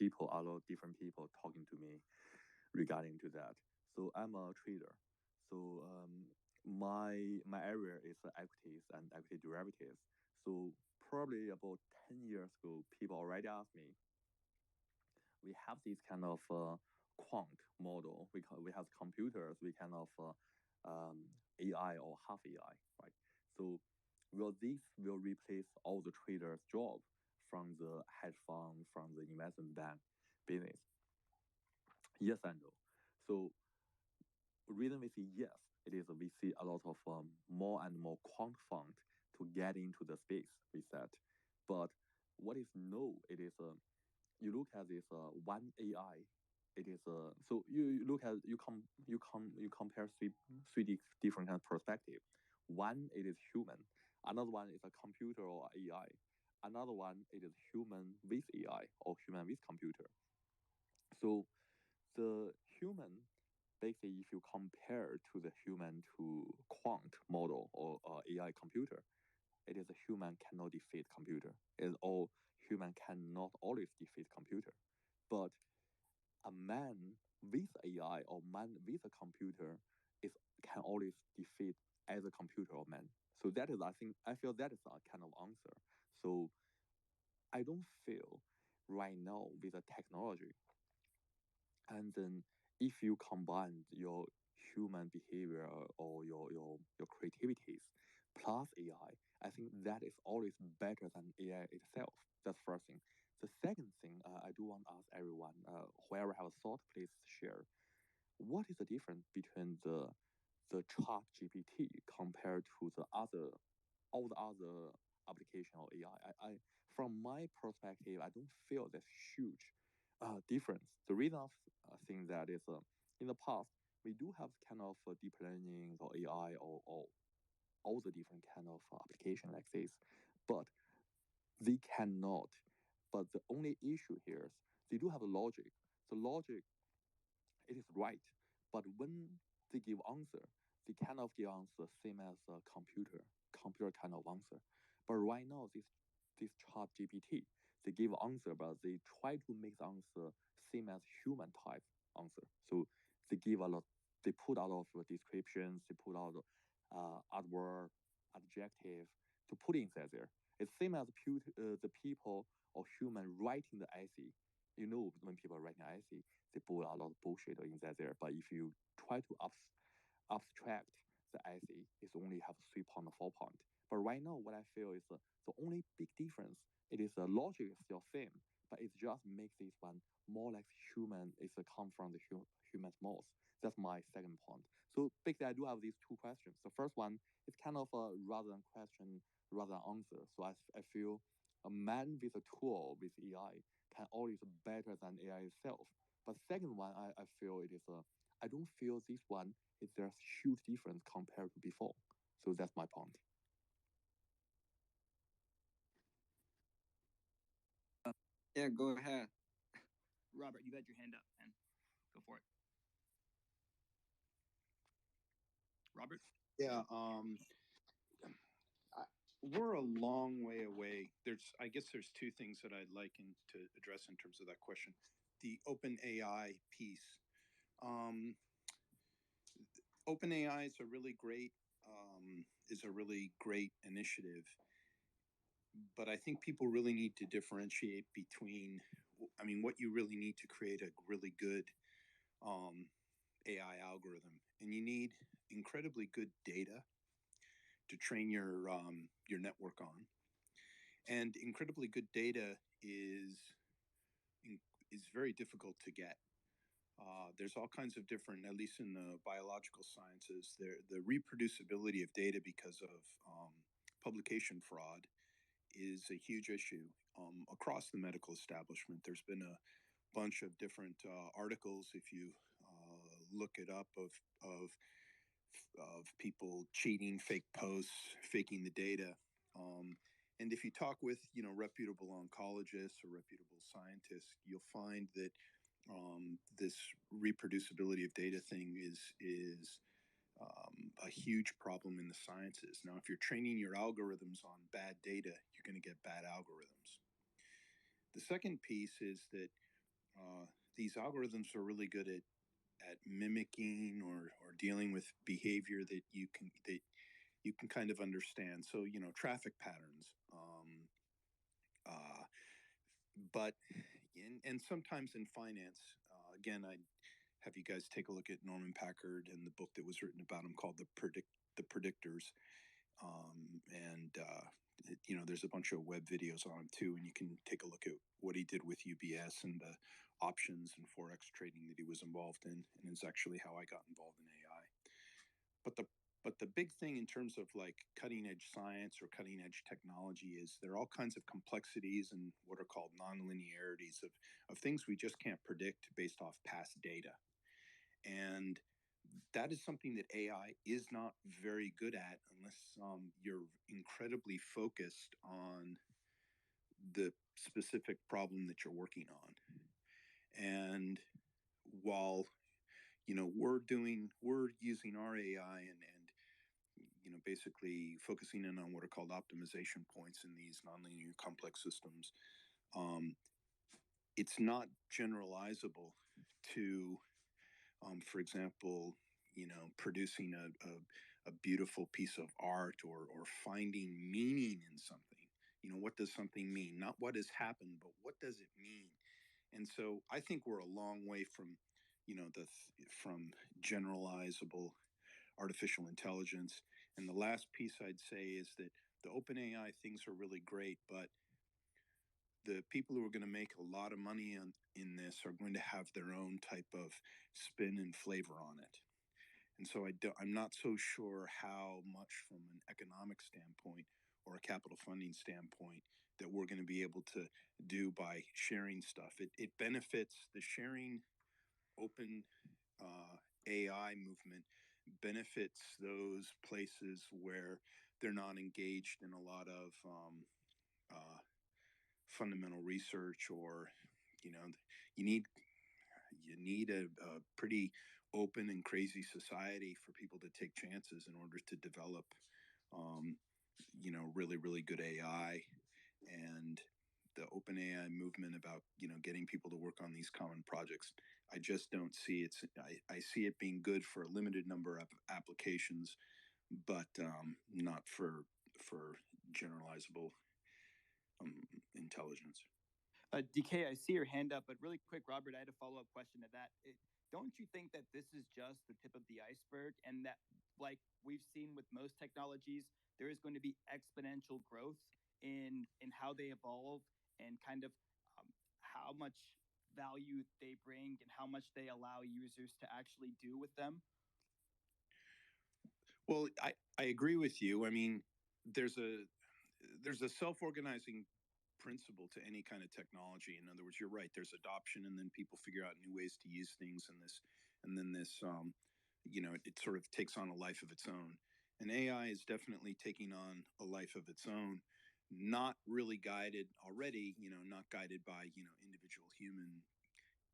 different people talking to me regarding to that. So I'm a trader. So my area is equities and equity derivatives. So probably about 10 years ago, people already asked me. We have this kind of quant model. We have computers. We kind of AI or half AI, right? So will this replace all the traders' job from the hedge fund, from the investment bank business? Yes and no. So reason we say yes, it is we see a lot of more and more quant fund to get into the space with that. But what is no? It is you look at this one AI. It is so you look at you compare three different kind of perspective. One it is human, another one is a computer or AI, another one it is human with AI or human with computer. So the human basically, if you compare to the human to quant model or AI computer, it is a human cannot defeat computer. It is all human cannot always defeat computer, but a man with AI or man with a computer is can always defeat either computer or man. So that is, I feel that is a kind of answer. So I don't feel right now with the technology, and then if you combine your human behavior or your creativities plus AI, I think that is always better than AI itself. That's first thing. The second thing, I do want to ask everyone, whoever have a thought, please share. What is the difference between the Chat GPT compared to the other all the other application of AI? From my perspective, I don't feel this huge difference. The reason I think that is in the past we do have kind of deep learning or AI or all the different kind of application like this, but they cannot. But the only issue here is they do have a logic. The logic it is right, but when they give answer, they cannot give answer same as a computer kind of answer. But right now, this Chat GPT, they give answer, but they try to make the answer same as human type answer. So they give a lot, they put a lot of descriptions, they put out adverb, adjective to put inside there. It's same as the people or human writing the essay. You know, when people write an essay, they put a lot of bullshit inside there. But if you try to abstract the essay, it's only have 3 point or 4 point. But right now, what I feel is the only big difference. It is the logic is still same, but it just makes this one more like human. It's come from the human's mouth. That's my second point. So basically, I do have these two questions. The first one is kind of a rather than question, rather than answer. So I feel a man with a tool with AI can always better than AI itself. But second one, I feel it is I don't feel this one is there's huge difference compared to before. So that's my point. Yeah, go ahead. Robert, you had your hand up, man. Go for it. Robert? Yeah, we're a long way away. I guess there's two things that I'd like to address in terms of that question. The open AI piece. Open AI is a really great initiative, but I think people really need to differentiate between. I mean, what you really need to create a really good AI algorithm, and you need incredibly good data to train your network on. And incredibly good data is very difficult to get. There's all kinds of different, at least in the biological sciences, the reproducibility of data because of publication fraud is a huge issue across the medical establishment. There's been a bunch of different articles, if you look it up, of people cheating, fake posts, faking the data. And if you talk with reputable oncologists or reputable scientists, you'll find that this reproducibility of data thing is a huge problem in the sciences. Now, if you're training your algorithms on bad data, you're going to get bad algorithms. The second piece is that these algorithms are really good at mimicking or dealing with behavior that you can kind of understand. So, traffic patterns. But sometimes in finance, again, I have you guys take a look at Norman Packard and the book that was written about him called the Predictors. There's a bunch of web videos on him too, and you can take a look at what he did with UBS and the options and forex trading that he was involved in, and it's actually how I got involved in AI. But the big thing in terms of like cutting edge science or cutting edge technology is there are all kinds of complexities and what are called nonlinearities of things we just can't predict based off past data. And that is something that AI is not very good at unless you're incredibly focused on the specific problem that you're working on. And while we're using our AI and basically focusing in on what are called optimization points in these nonlinear complex systems, it's not generalizable to for example, producing a beautiful piece of art or finding meaning in something. What does something mean? Not what has happened, but what does it mean? And so I think we're a long way from, from generalizable artificial intelligence. And the last piece I'd say is that the OpenAI things are really great, but the people who are going to make a lot of money in this are going to have their own type of spin and flavor on it. And so I'm not so sure how much from an economic standpoint or a capital funding standpoint that we're going to be able to do by sharing stuff. It benefits the sharing open AI movement, benefits those places where they're not engaged in a lot of fundamental research, or you need a pretty open and crazy society for people to take chances in order to develop really good AI. And the open AI movement about getting people to work on these common projects, I just don't see it. I see it being good for a limited number of applications, but not for generalizable intelligence. DK, I see your hand up, but really quick, Robert, I had a follow-up question to that. Don't you think that this is just the tip of the iceberg, and that, like we've seen with most technologies, there is going to be exponential growth in how they evolve and kind of how much value they bring and how much they allow users to actually do with them? Well, I agree with you. I mean, there's a self-organizing principle to any kind of technology. In other words, you're right. There's adoption, and then people figure out new ways to use things, and then this, it sort of takes on a life of its own. And AI is definitely taking on a life of its own, not really guided already, not guided by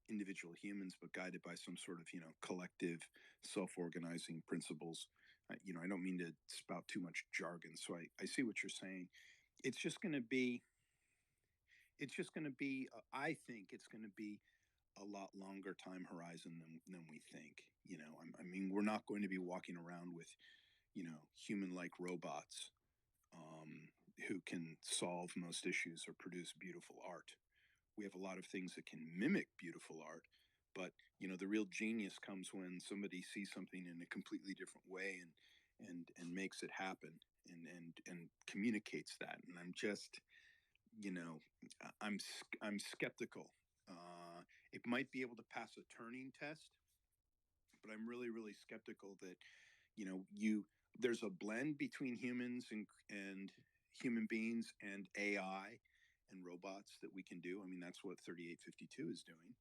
individual humans, but guided by some sort of collective self-organizing principles. I don't mean to spout too much jargon, so I see what you're saying. It's just going to be. I think it's going to be a lot longer time horizon than we think. I mean, we're not going to be walking around with human-like robots who can solve most issues or produce beautiful art. We have a lot of things that can mimic beautiful art, but the real genius comes when somebody sees something in a completely different way and makes it happen and communicates that. And I'm just I'm skeptical. It might be able to pass a Turing test, but I'm really skeptical that there's a blend between humans and human beings and AI and robots that we can do. I mean, that's what 3852 is doing.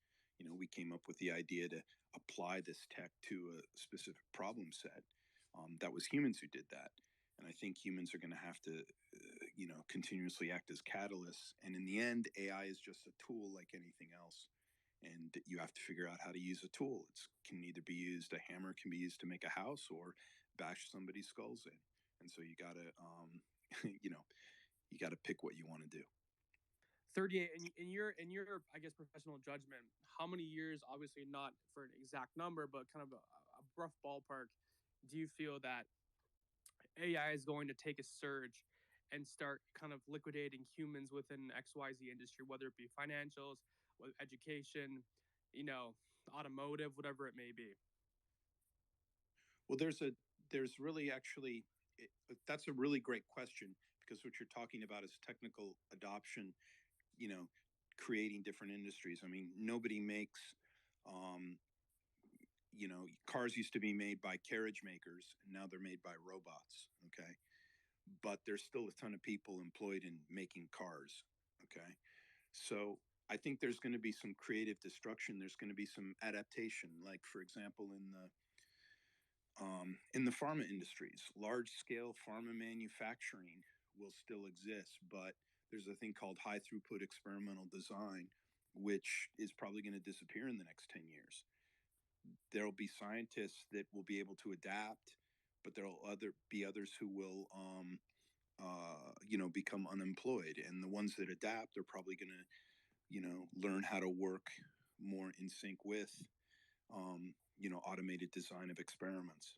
We came up with the idea to apply this tech to a specific problem set. That was humans who did that. And I think humans are going to have to, continuously act as catalysts. And in the end, AI is just a tool like anything else. and you have to figure out how to use a tool. It can either be used, a hammer can be used to make a house or bash somebody's skulls in. And so you got to, you got to pick what you want to do. 38 in your I guess professional judgment, how many years, obviously not for an exact number, but kind of a rough ballpark, do you feel that AI is going to take a surge and start kind of liquidating humans within XYZ industry, whether it be financials, education, automotive, whatever it may be? Well, there's really actually, that's a really great question, because what you're talking about is technical adoption, creating different industries. I mean, nobody makes, cars used to be made by carriage makers, and now they're made by robots. Okay. But there's still a ton of people employed in making cars. Okay. So I think there's going to be some creative destruction. There's going to be some adaptation. Like, for example, in the pharma industries, large scale pharma manufacturing will still exist, but there's a thing called high throughput experimental design, which is probably going to disappear in the next 10 years. There'll be scientists that will be able to adapt, but there'll be others who will, become unemployed. And the ones that adapt are probably going to, learn how to work more in sync with, automated design of experiments.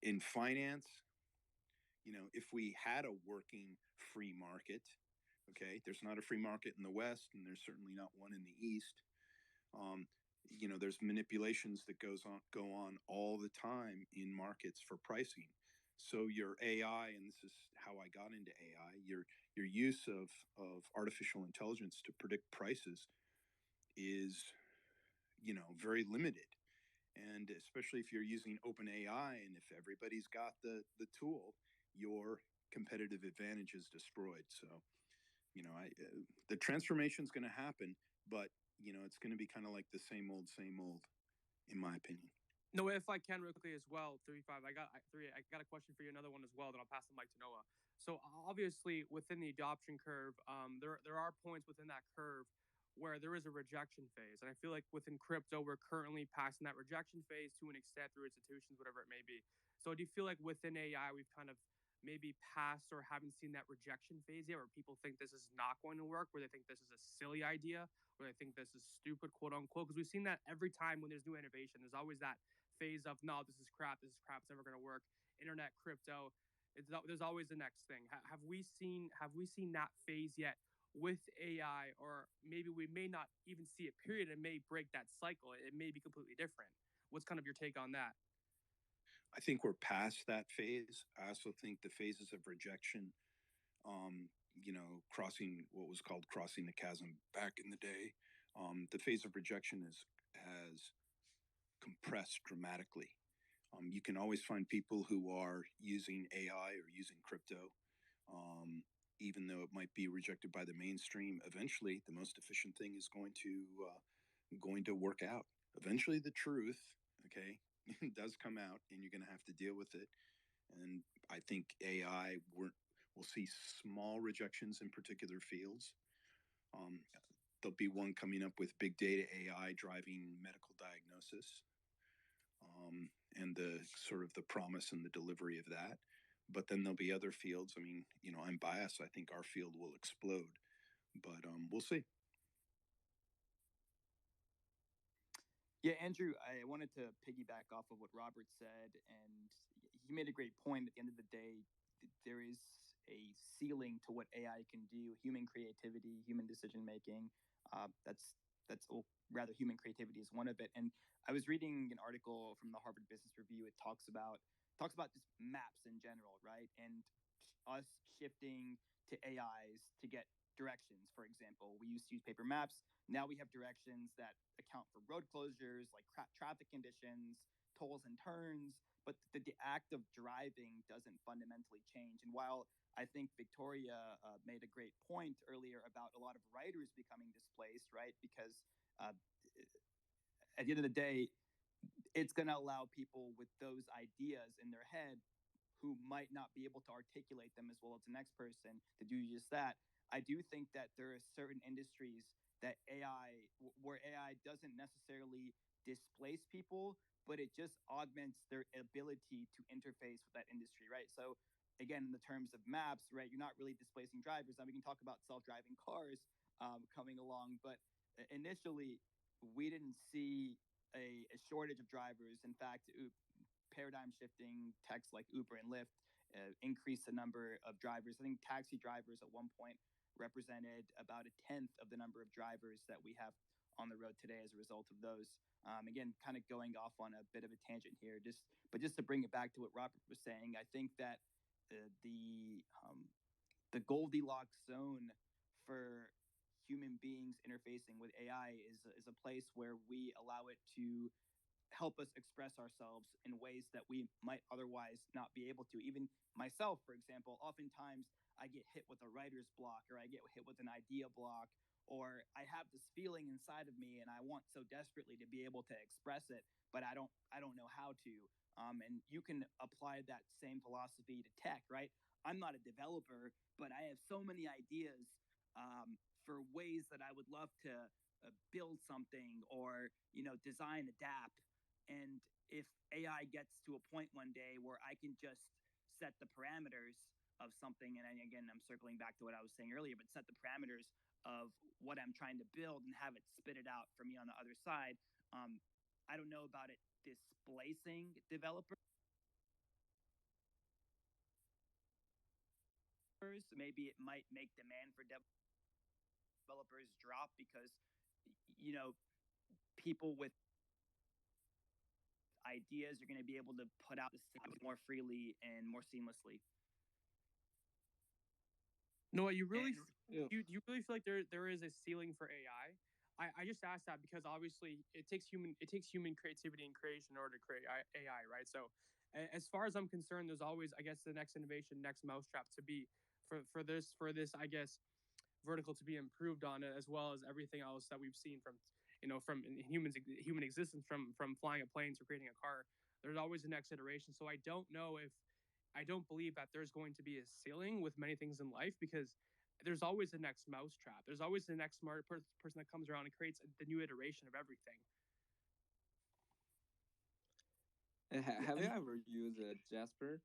In finance, if we had a working free market, okay, there's not a free market in the West, and there's certainly not one in the East. There's manipulations that go on all the time in markets for pricing. So your AI, and this is how I got into AI, your use of artificial intelligence to predict prices is, very limited. And especially if you're using open AI, and if everybody's got the tool, your competitive advantage is destroyed. So, the transformation is going to happen, but it's going to be kind of like the same old, in my opinion. No, if I can real quickly as well, 35. I got a question for you, another one as well. Then I'll pass the mic to Noah. So obviously, within the adoption curve, there are points within that curve where there is a rejection phase, and I feel like within crypto, we're currently passing that rejection phase to an extent through institutions, whatever it may be. So do you feel like within AI, we've kind of maybe passed or haven't seen that rejection phase yet, where people think this is not going to work, where they think this is a silly idea, where they think this is stupid, quote unquote? Because we've seen that every time when there's new innovation, there's always that phase of, no, this is crap, it's never going to work. Internet, crypto, there's always the next thing. Have we seen that phase yet with AI? Or maybe we may not even see it, period. It may break that cycle. It may be completely different. What's kind of your take on that? I think we're past that phase. I also think the phases of rejection, crossing what was called crossing the chasm back in the day, the phase of rejection has compressed dramatically. You can always find people who are using AI or using crypto, even though it might be rejected by the mainstream. Eventually, the most efficient thing is going to work out. Eventually, the truth, okay, does come out, and you're going to have to deal with it. And I think AI we'll see small rejections in particular fields. There'll be one coming up with big data AI driving medical diagnosis, and the sort of the promise and the delivery of that. But then there'll be other fields. I mean, I'm biased. I think our field will explode, but we'll see. Yeah, Andrew, I wanted to piggyback off of what Robert said, and he made a great point. At the end of the day, there is a ceiling to what AI can do. Human creativity, human decision making. Rather, human creativity is one of it. And I was reading an article from the Harvard Business Review. It talks about just maps in general, right? And us shifting to AIs to get directions. For example, we used to use paper maps. Now we have directions that account for road closures, like traffic conditions, tolls and turns. But the act of driving doesn't fundamentally change. And while I think Victoria made a great point earlier about a lot of writers becoming displaced, right? Because at the end of the day, it's going to allow people with those ideas in their head who might not be able to articulate them as well as the next person to do just that. I do think that there are certain industries that where AI doesn't necessarily displace people, but it just augments their ability to interface with that industry, right? So again, in the terms of maps, right, you're not really displacing drivers. Now we can talk about self-driving cars coming along, but initially we didn't see a shortage of drivers. In fact, paradigm shifting techs like Uber and Lyft increased the number of drivers. I think taxi drivers at one point represented about 1/10 of the number of drivers that we have on the road today as a result of those. Again, kind of going off on a bit of a tangent here, just to bring it back to what Robert was saying, I think that the Goldilocks zone for human beings interfacing with AI is a place where we allow it to help us express ourselves in ways that we might otherwise not be able to. Even myself, for example, oftentimes I get hit with a writer's block, or I get hit with an idea block, or I have this feeling inside of me and I want so desperately to be able to express it, but I don't know how to. And you can apply that same philosophy to tech, right? I'm not a developer, but I have so many ideas for ways that I would love to build something, or design a dApp. And if AI gets to a point one day where I can just set the parameters of something, and again, I'm circling back to what I was saying earlier, but set the parameters of what I'm trying to build and have it spit it out for me on the other side, I don't know about it displacing developers. Maybe it might make demand for developers drop because people with ideas are going to be able to put out this more freely and more seamlessly. No, you really you really feel like there is a ceiling for AI? I just asked that because obviously it takes human creativity and creation in order to create AI, right? So as far as I'm concerned, there's always, I guess, the next innovation, next mousetrap to be for this I guess vertical to be improved on it, as well as everything else that we've seen from from human existence, from flying a plane to creating a car. There's always the next iteration. So I don't believe that there's going to be a ceiling with many things in life, because there's always the next mousetrap. There's always the next smart person that comes around and creates the new iteration of everything. Have you ever used Jasper?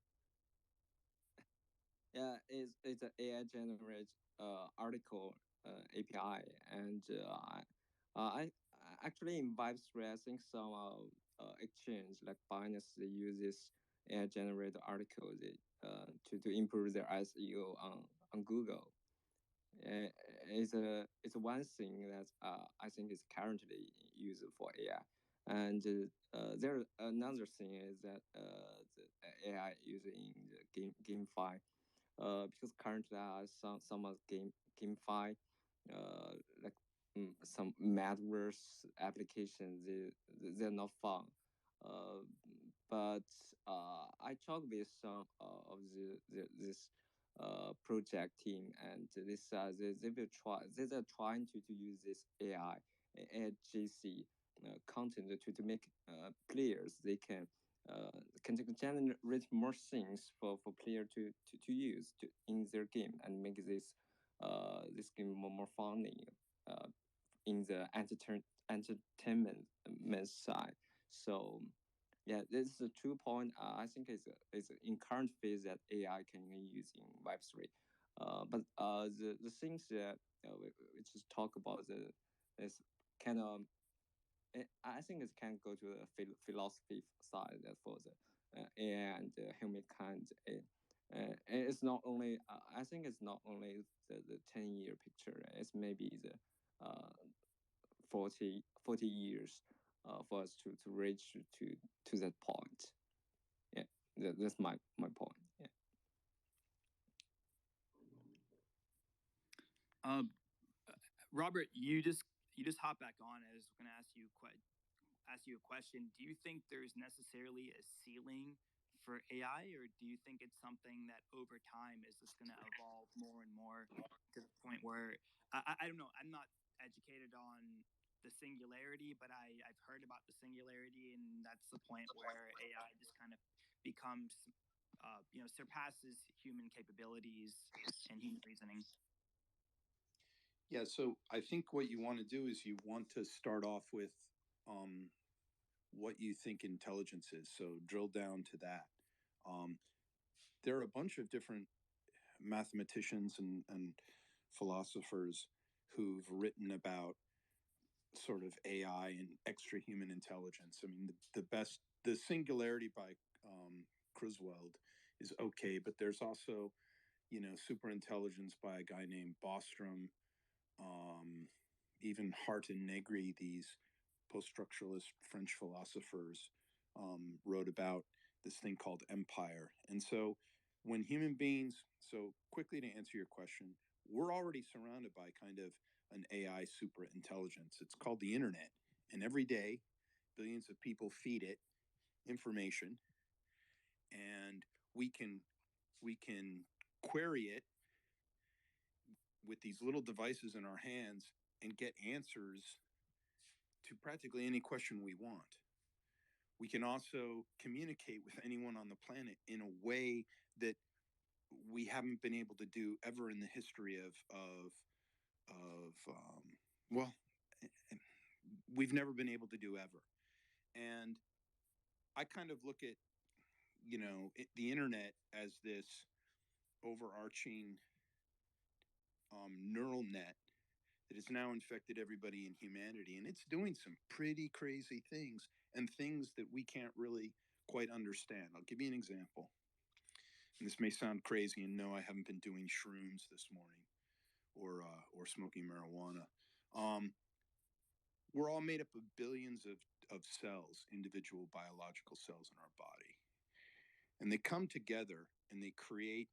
Yeah, it's an AI generated article API, and I actually in Web3, I think some exchange like Binance, they use this AI generated article to improve their SEO on Google. It's one thing that I think is currently used for AI, and there another thing is that the AI using the GameFi, because currently some of GameFi like some metaverse applications, they're not fun. But I talked with some of this project team, and they're trying to use this AI AGC content to make players, they can generate more things for player to use in their game, and make this game more funny in the entertainment side. So yeah, this is a 2 point. I think it's in current phase that AI can use in Web3. But the things that we just talk about is kind of, I think it can go to the philosophy side that for the AI and humankind. It's not only I think it's not only the 10-year picture. It's maybe the 40 years for us to reach to that point. Yeah, that's my point. Yeah. Robert, you just hop back on. I was going to ask you a question. Do you think there's necessarily a ceiling for AI, or do you think it's something that over time is just going to evolve more and more to the point where I don't know. I'm not educated on the singularity, but I've heard about the singularity, and that's the point where AI just kind of becomes surpasses human capabilities and human reasoning. Yeah, so I think what you want to do is you want to start off with what you think intelligence is. So drill down to that. There are a bunch of different mathematicians and philosophers who've written about sort of AI and extra human intelligence. I mean, the singularity by Criswell is okay, but there's also, super intelligence by a guy named Bostrom, even Hart and Negri, these post-structuralist French philosophers, wrote about this thing called empire. And so when human beings, so quickly to answer your question, we're already surrounded by kind of an AI super intelligence. It's called the internet. And every day, billions of people feed it information, and we can query it with these little devices in our hands and get answers to practically any question we want. We can also communicate with anyone on the planet in a way that we haven't been able to do ever in the history of well, we've never been able to do ever. And I kind of look at the internet as this overarching neural net that has now infected everybody in humanity, and it's doing some pretty crazy things and things that we can't really quite understand. I'll give you an example. And this may sound crazy, and no, I haven't been doing shrooms this morning or smoking marijuana. We're all made up of billions of cells, individual biological cells in our body. And they come together and they create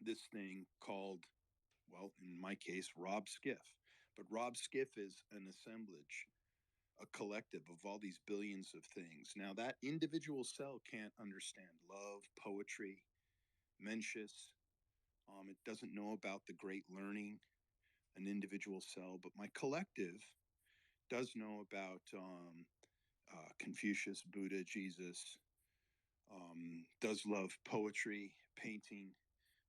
this thing called, well, in my case, Rob Skiff. But Rob Skiff is an assemblage, a collective of all these billions of things. Now, that individual cell can't understand love, poetry, Mencius. It doesn't know about the great learning, an individual cell, but my collective does know about Confucius, Buddha, Jesus, does love poetry, painting,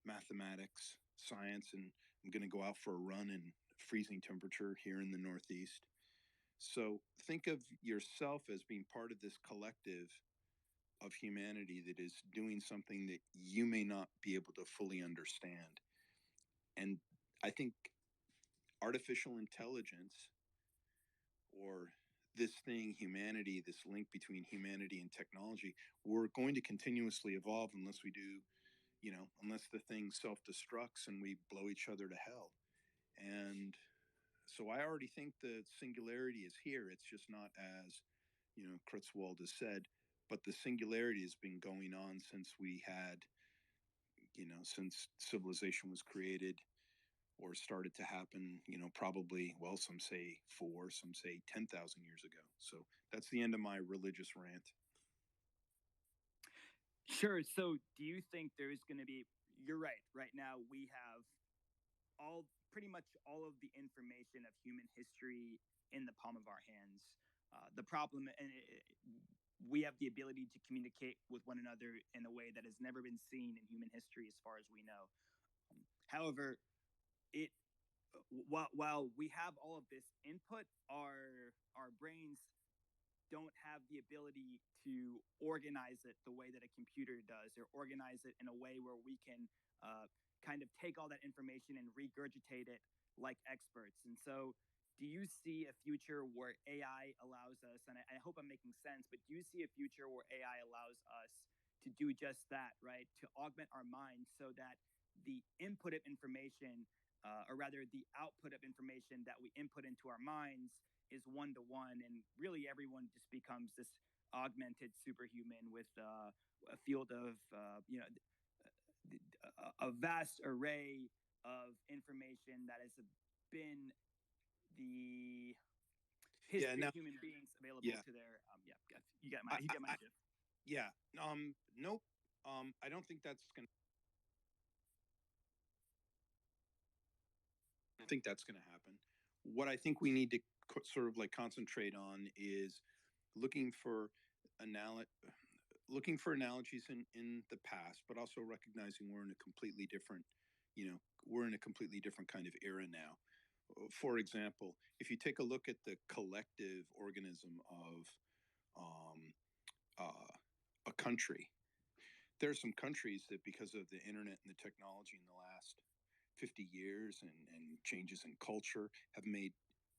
mathematics, science, and I'm going to go out for a run in freezing temperature here in the Northeast. So think of yourself as being part of this collective of humanity that is doing something that you may not be able to fully understand. And I think artificial intelligence, or this thing, humanity, this link between humanity and technology, we're going to continuously evolve unless we do, unless the thing self-destructs and we blow each other to hell. And so I already think the singularity is here. It's just not as, Kurzweil has said, but the singularity has been going on since we had, since civilization was created or started to happen, probably, well, some say 4, some say 10,000 years ago. So that's the end of my religious rant. Sure. So do you think there's going to be, you're right. Right now, we have pretty much all of the information of human history in the palm of our hands. The problem, and we have the ability to communicate with one another in a way that has never been seen in human history, as far as we know. However, while we have all of this input, our brains don't have the ability to organize it the way that a computer does, or organize it in a way where we can kind of take all that information and regurgitate it like experts. And so, do you see a future where AI allows us, and I hope I'm making sense, but do you see a future where AI allows us to do just that, right? To augment our minds so that the input of information, or rather the output of information that we input into our minds, is one to one, and really everyone just becomes this augmented superhuman with a field of a vast array of information that has been the history of human beings available to their you get my drift. Nope. I don't think that's gonna happen. What I think we need to sort of like concentrate on is looking for analogies in the past, but also recognizing we're in a completely different kind of era now. For example, if you take a look at the collective organism of a country, there are some countries that, because of the internet and the technology in the last 50 years and changes in culture, have made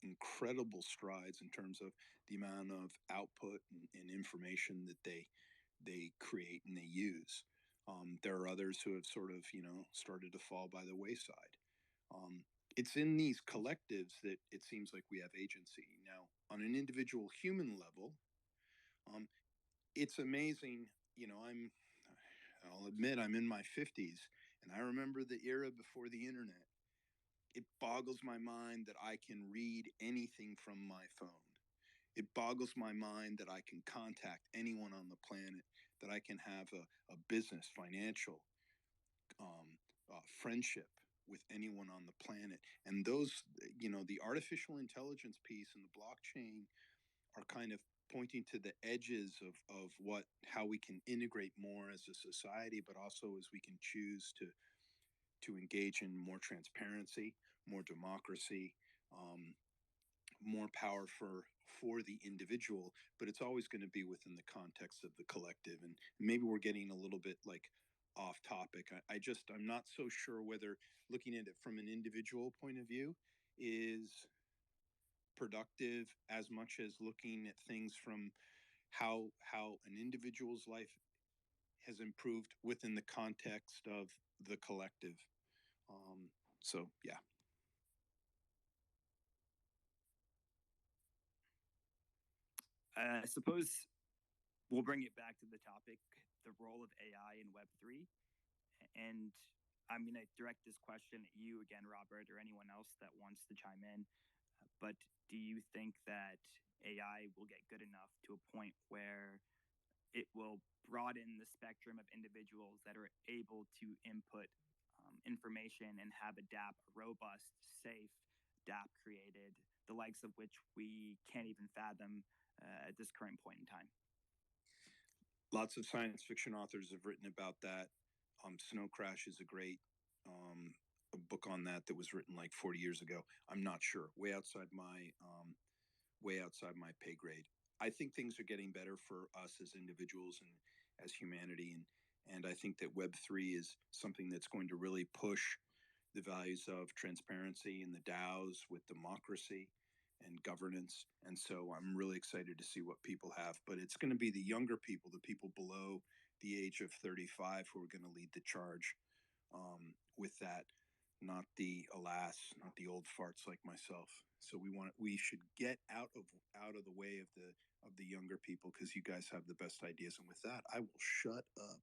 incredible strides in terms of the amount of output and information that they create and they use. There are others who have sort of, started to fall by the wayside. It's in these collectives that it seems like we have agency. Now, on an individual human level, it's amazing. I'll admit I'm in my 50s, and I remember the era before the internet. It boggles my mind that I can read anything from my phone. It boggles my mind that I can contact anyone on the planet, that I can have a business, financial, friendship with anyone on the planet. And those, the artificial intelligence piece and the blockchain are kind of pointing to the edges of how we can integrate more as a society, but also as we can choose to engage in more transparency, more democracy, more power for the individual, but it's always going to be within the context of the collective. And maybe we're getting a little bit like off topic. I'm not so sure whether looking at it from an individual point of view is productive as much as looking at things from how an individual's life has improved within the context of the collective. So yeah. I suppose we'll bring it back to the topic, the role of AI in Web3. And I'm going to direct this question at you again, Robert, or anyone else that wants to chime in. But do you think that AI will get good enough to a point where it will broaden the spectrum of individuals that are able to input information and have a DApp, a robust, safe DApp created, the likes of which we can't even fathom at this current point in time? Lots of science fiction authors have written about that. Snow Crash is a great a book on that was written like 40 years ago. I'm not sure. Way outside my pay grade. I think things are getting better for us as individuals and as humanity, and I think that Web3 is something that's going to really push the values of transparency and the DAOs with democracy and governance. And so I'm really excited to see what people have. But it's going to be the younger people, the people below the age of 35, who are going to lead the charge with that. Not the old farts like myself. So we should get out of the way of the younger people, because you guys have the best ideas. And with that, I will shut up.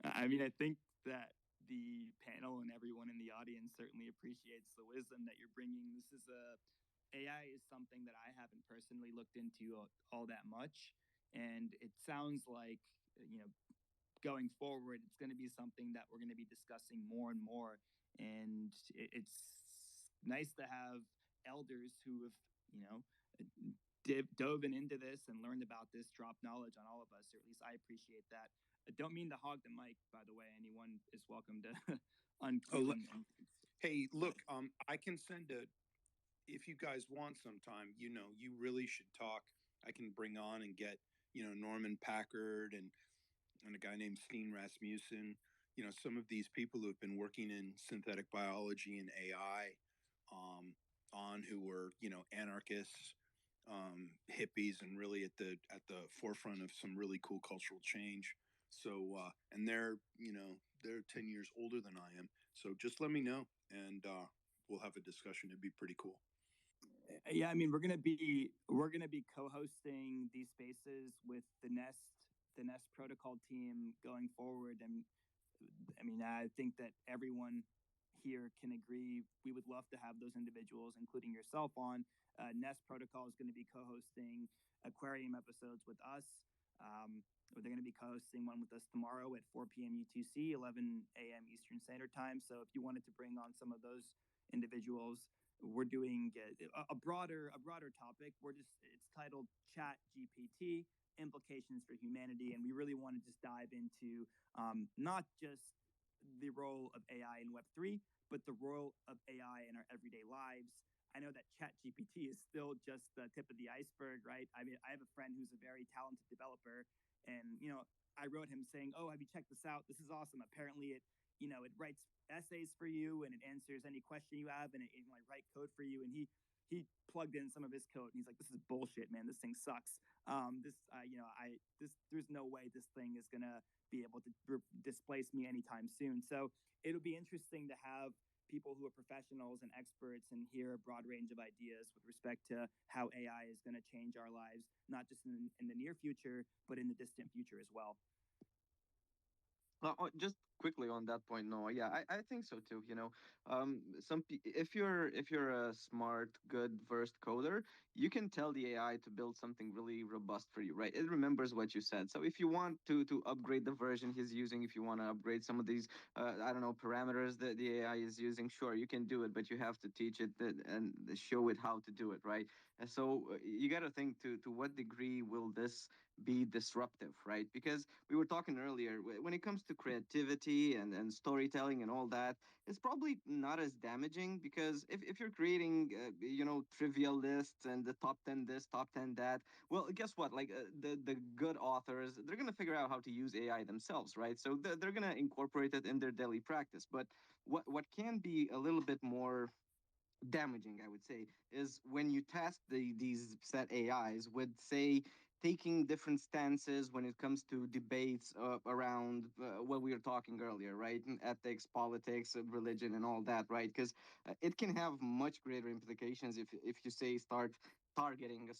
I mean, I think that the panel and everyone in the audience certainly appreciates the wisdom that you're bringing. AI is something that I haven't personally looked into all that much, and it sounds like, going forward, it's going to be something that we're going to be discussing more and more. And it's nice to have elders who have, dove into this and learned about this, drop knowledge on all of us, or at least I appreciate that. I don't mean to hog the mic, by the way. Anyone is welcome to uncue. Hey, look, I can send if you guys want sometime, you really should talk. I can bring on and get, Norman Packard and a guy named Steen Rasmussen, some of these people who have been working in synthetic biology and AI, who were, anarchists, hippies, and really at the forefront of some really cool cultural change. So, and they're 10 years older than I am. So just let me know, and we'll have a discussion. It'd be pretty cool. Yeah, I mean, we're gonna be co-hosting these spaces with the Nest protocol team going forward. And I mean, I think that everyone here can agree we would love to have those individuals, including yourself, on. Nest Protocol is going to be co-hosting Aquarium episodes with us. They're going to be co-hosting one with us tomorrow at 4 p.m. UTC, 11 a.m. Eastern Standard Time. So if you wanted to bring on some of those individuals, we're doing a broader topic. It's titled Chat GPT: Implications for Humanity, and we really want to just dive into not just the role of AI in Web3, but the role of AI in our everyday lives. I know that ChatGPT is still just the tip of the iceberg, right? I mean, I have a friend who's a very talented developer, and I wrote him saying, "Oh, have you checked this out? This is awesome. Apparently, it writes essays for you, and it answers any question you have, and it might write code for you." And he plugged in some of his code, and he's like, "This is bullshit, man. This thing sucks. There's no way this thing is gonna be able to displace me anytime soon." So it'll be interesting to have people who are professionals and experts and hear a broad range of ideas with respect to how AI is going to change our lives, not just in the near future, but in the distant future as well. Just quickly on that point, Noah. Yeah, I think so too. If you're a smart, good, versed coder, you can tell the AI to build something really robust for you, right? It remembers what you said. So if you want to upgrade the version he's using, if you want to upgrade some of these, I don't know, parameters that the AI is using, sure, you can do it, but you have to teach it and show it how to do it, right? And so you got to think to what degree will this be disruptive, right? Because we were talking earlier, when it comes to creativity and storytelling and all that, it's probably not as damaging because if you're creating, trivial lists and the top 10 this, top 10 that, well, guess what? Like the good authors, they're going to figure out how to use AI themselves, right? So they're going to incorporate it in their daily practice. But what can be a little bit more damaging, I would say, is when you task these set AIs with, say, taking different stances when it comes to debates around what we were talking earlier, right? And ethics, politics, religion, and all that, right? Because it can have much greater implications if you say start targeting a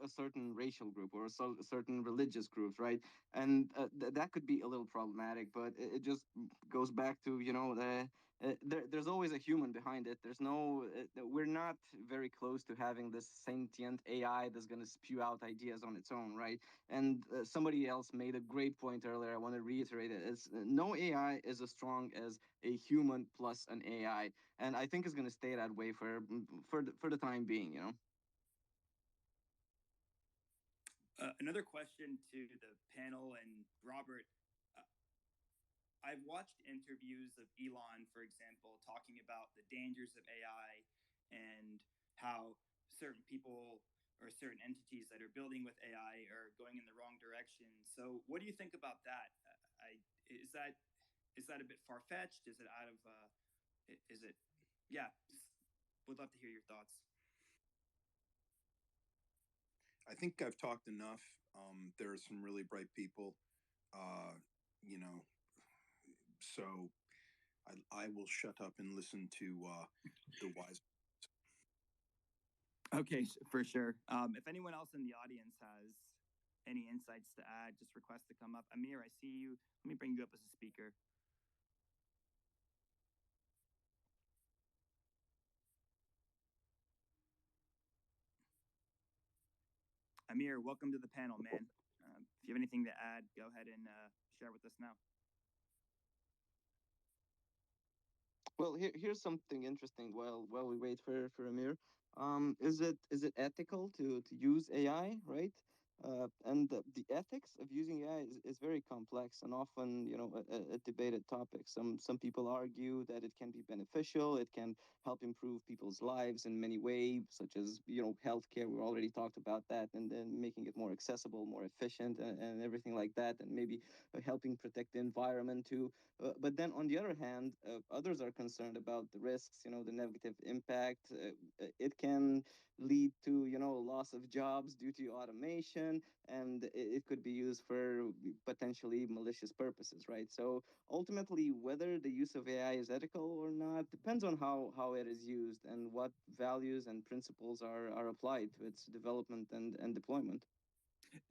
certain racial group or certain religious groups, right? And that could be a little problematic, but it just goes back to there's always a human behind it. We're not very close to having this sentient AI that's going to spew out ideas on its own, right? And somebody else made a great point earlier. I want to reiterate it. It's no AI is as strong as a human plus an AI, and I think it's going to stay that way for the time being. Another question to the panel and Robert. I've watched interviews of Elon, for example, talking about the dangers of AI and how certain people or certain entities that are building with AI are going in the wrong direction. So, what do you think about that? Is that a bit far fetched? Is it out of? Is it? Yeah, would love to hear your thoughts. I think I've talked enough. There are some really bright people, so I will shut up and listen to the wise. Okay, for sure. If anyone else in the audience has any insights to add, just request to come up. Amir, I see you. Let me bring you up as a speaker. Amir, welcome to the panel, man. If you have anything to add, go ahead and share with us now. Well, here's something interesting. While we wait for Amir, is it ethical to use AI, right? And the ethics of using AI is very complex and often, a debated topic. Some people argue that it can be beneficial, it can help improve people's lives in many ways, such as, healthcare. We already talked about that, and then making it more accessible, more efficient, and everything like that, and maybe helping protect the environment too. But then on the other hand, others are concerned about the risks, the negative impact. It can lead to, loss of jobs due to automation, and it could be used for potentially malicious purposes, right? So ultimately, whether the use of AI is ethical or not depends on how it is used and what values and principles are applied to its development and deployment.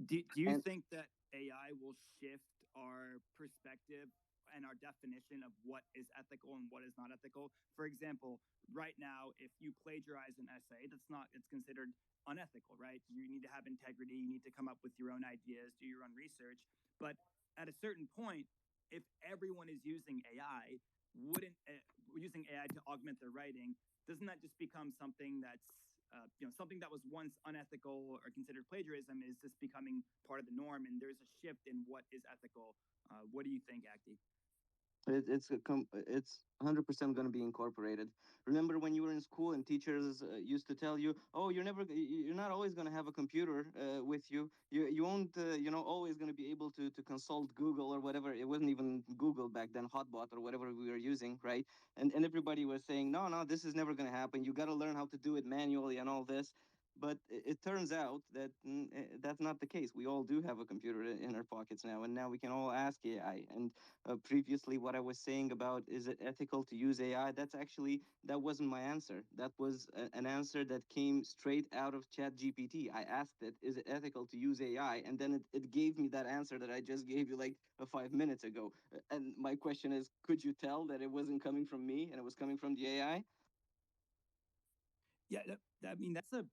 Do you think that AI will shift our perspective and our definition of what is ethical and what is not ethical? For example, right now, if you plagiarize an essay, it's considered unethical, right? You need to have integrity, you need to come up with your own ideas, do your own research. But at a certain point, if everyone is using AI, wouldn't using AI to augment their writing, doesn't that just become something that's something that was once unethical or considered plagiarism is just becoming part of the norm, and there's a shift in what is ethical. What do you think, Acti? It's 100% going to be incorporated. Remember when you were in school and teachers used to tell you, "Oh, you're not always going to have a computer with you. You won't always going to be able to consult Google or whatever. It wasn't even Google back then, Hotbot or whatever we were using, right? And everybody was saying, "No, no, this is never going to happen. You got to learn how to do it manually and all this." But it turns out that that's not the case. We all do have a computer in our pockets now, and now we can all ask AI. And previously, what I was saying about is it ethical to use AI, that wasn't my answer. That was an answer that came straight out of ChatGPT. I asked it, is it ethical to use AI? And then it gave me that answer that I just gave you like 5 minutes ago. And my question is, could you tell that it wasn't coming from me and it was coming from the AI? Yeah, I mean, that's a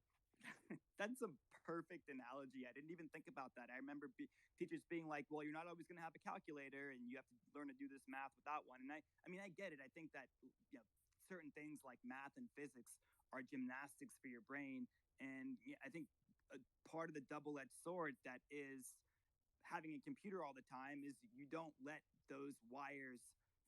that's a perfect analogy. I didn't even think about that. I remember teachers being like, "Well, you're not always going to have a calculator, and you have to learn to do this math without one." And I mean, I get it. I think that certain things like math and physics are gymnastics for your brain, and I think a part of the double-edged sword that is having a computer all the time is you don't let those wires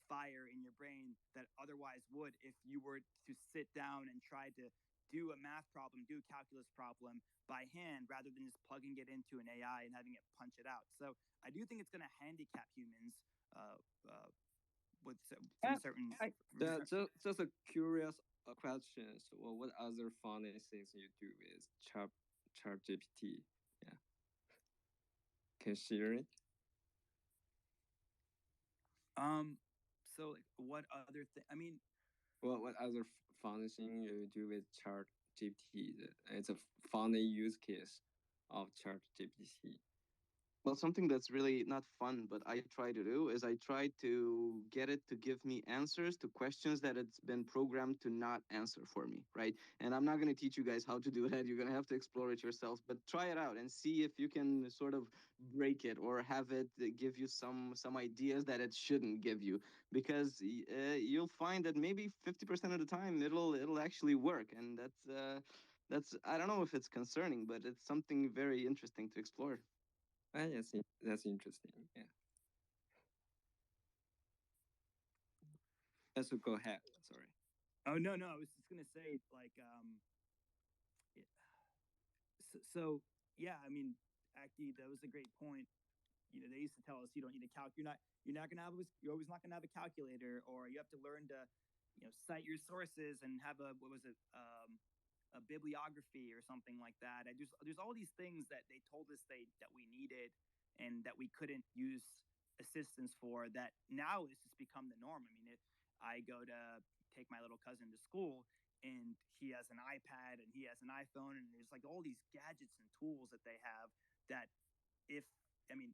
fire in your brain that otherwise would if you were to sit down and try to do a math problem, do a calculus problem by hand rather than just plugging it into an AI and having it punch it out. So I do think it's going to handicap humans with some certain. Just a curious question. So, what other funny things you do with ChatGPT? Yeah, can you share it? So like, what other thing? I mean, what other funny thing you do with ChatGPT? It's a funny use case of ChatGPT. Well, something that's really not fun, but I try to do is I try to get it to give me answers to questions that it's been programmed to not answer for me, right? And I'm not going to teach you guys how to do that. You're going to have to explore it yourselves, but try it out and see if you can sort of break it or have it give you some ideas that it shouldn't give you, because you'll find that maybe 50% of the time it'll actually work, and that's I don't know if it's concerning, but it's something very interesting to explore. Yes, that's interesting. Yeah. So go ahead. Sorry. Oh no, I was just gonna say like so yeah. I mean, actually, that was a great point. They used to tell us you don't need a you're always not gonna have a calculator, or you have to learn to cite your sources and have a a bibliography or something like that. There's all these things that they told us that we needed and that we couldn't use assistance for, that now has just become the norm. I mean, if I go to take my little cousin to school and he has an iPad and he has an iPhone, and there's like all these gadgets and tools that they have that if I mean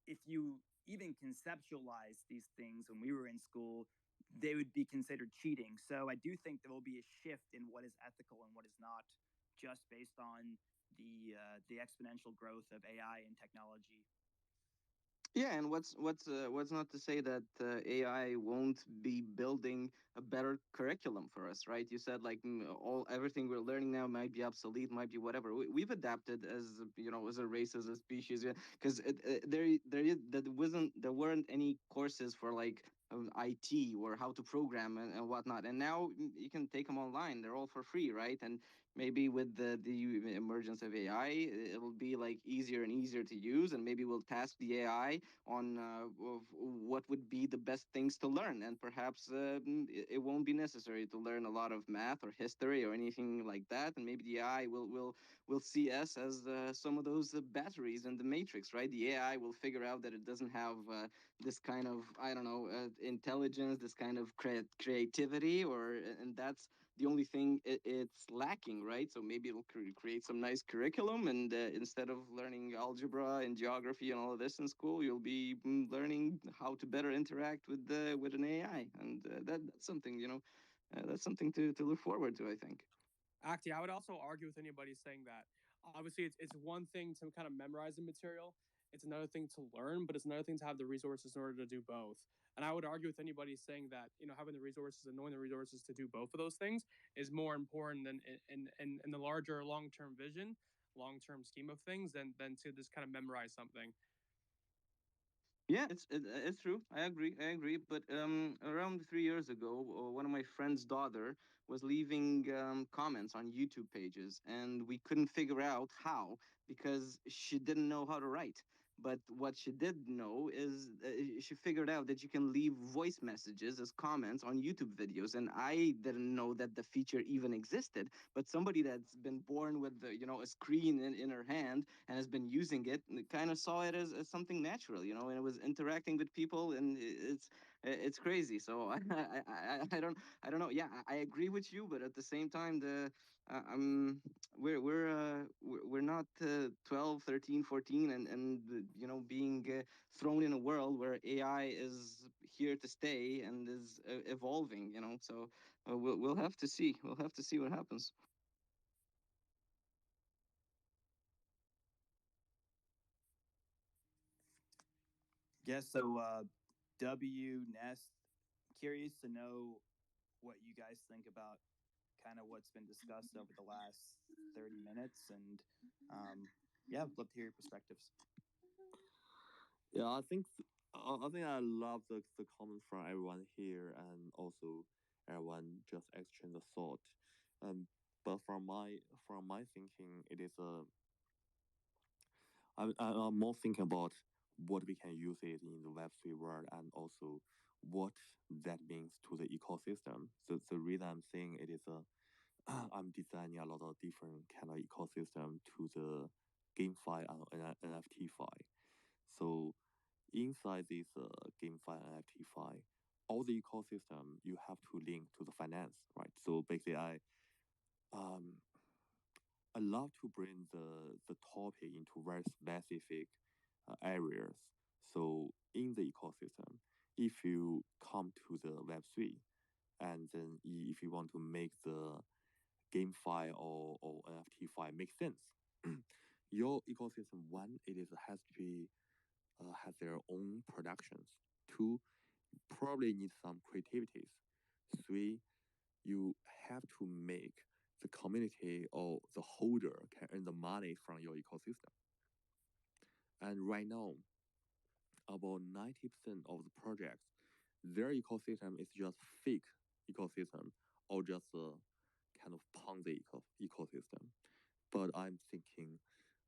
if you even conceptualize these things when we were in school, they would be considered cheating. So I do think there will be a shift in what is ethical and what is not, just based on the exponential growth of AI and technology. Yeah, and what's not to say that AI won't be building a better curriculum for us, right? You said like everything we're learning now might be obsolete, might be whatever. We've adapted as as a race, as a species, because there weren't any courses for like IT or how to program and whatnot, and now you can take them online. They're all for free, right? And maybe with the emergence of AI, it'll be like easier and easier to use, and maybe we'll task the AI on what would be the best things to learn, and perhaps it won't be necessary to learn a lot of math or history or anything like that, and maybe the AI will see us as some of those batteries in the Matrix, right? The AI will figure out that it doesn't have this kind of, I don't know, intelligence, this kind of creativity, and that's the only thing it's lacking, right? So maybe it'll create some nice curriculum, and instead of learning algebra and geography and all of this in school, you'll be learning how to better interact with an AI, and that's something that's something to look forward to, I think. Actually, I would also argue with anybody saying that. Obviously, it's one thing to kind of memorize the material. It's another thing to learn, but it's another thing to have the resources in order to do both. And I would argue with anybody saying that having the resources and knowing the resources to do both of those things is more important than in the larger long term vision, long term scheme of things than to just kind of memorize something. Yeah, it's true. I agree. I agree. But around 3 years ago, one of my friend's daughter was leaving comments on YouTube pages, and we couldn't figure out how because she didn't know how to write. But what she did know is she figured out that you can leave voice messages as comments on YouTube videos, and I didn't know that the feature even existed. But somebody that's been born with a screen in her hand and has been using it kind of saw it as something natural, and it was interacting with people, and it's crazy. So I don't know. Yeah, I agree with you, but at the same time, um we're not 12, 13, 14, and being thrown in a world where AI is here to stay and is evolving. So we'll have to see. We'll have to see what happens. Yes. So W Nest, curious to know what you guys think about kind of what's been discussed over the last 30 minutes, and yeah, I'd love to hear your perspectives. Yeah, I love the comments from everyone here, and also everyone just exchange the thought. But from my thinking, it is I'm more thinking about what we can use it in the Web3 world, and also what that means to the ecosystem. So the reason I'm saying it is I'm designing a lot of different kind of ecosystem to the GameFi and NFTFi. So inside this GameFi and NFTFi, all the ecosystem you have to link to the finance, right? So basically, um I love to bring the topic into very specific areas. So in the ecosystem, if you come to the Web3, and then if you want to make the GameFi or NFTFi make sense, your ecosystem, one, it is has to be has their own productions. Two, probably need some creativities. Three, you have to make the community or the holder can earn the money from your ecosystem. And right now, about 90% of the projects, their ecosystem is just fake ecosystem or just a kind of Ponzi ecosystem. But I'm thinking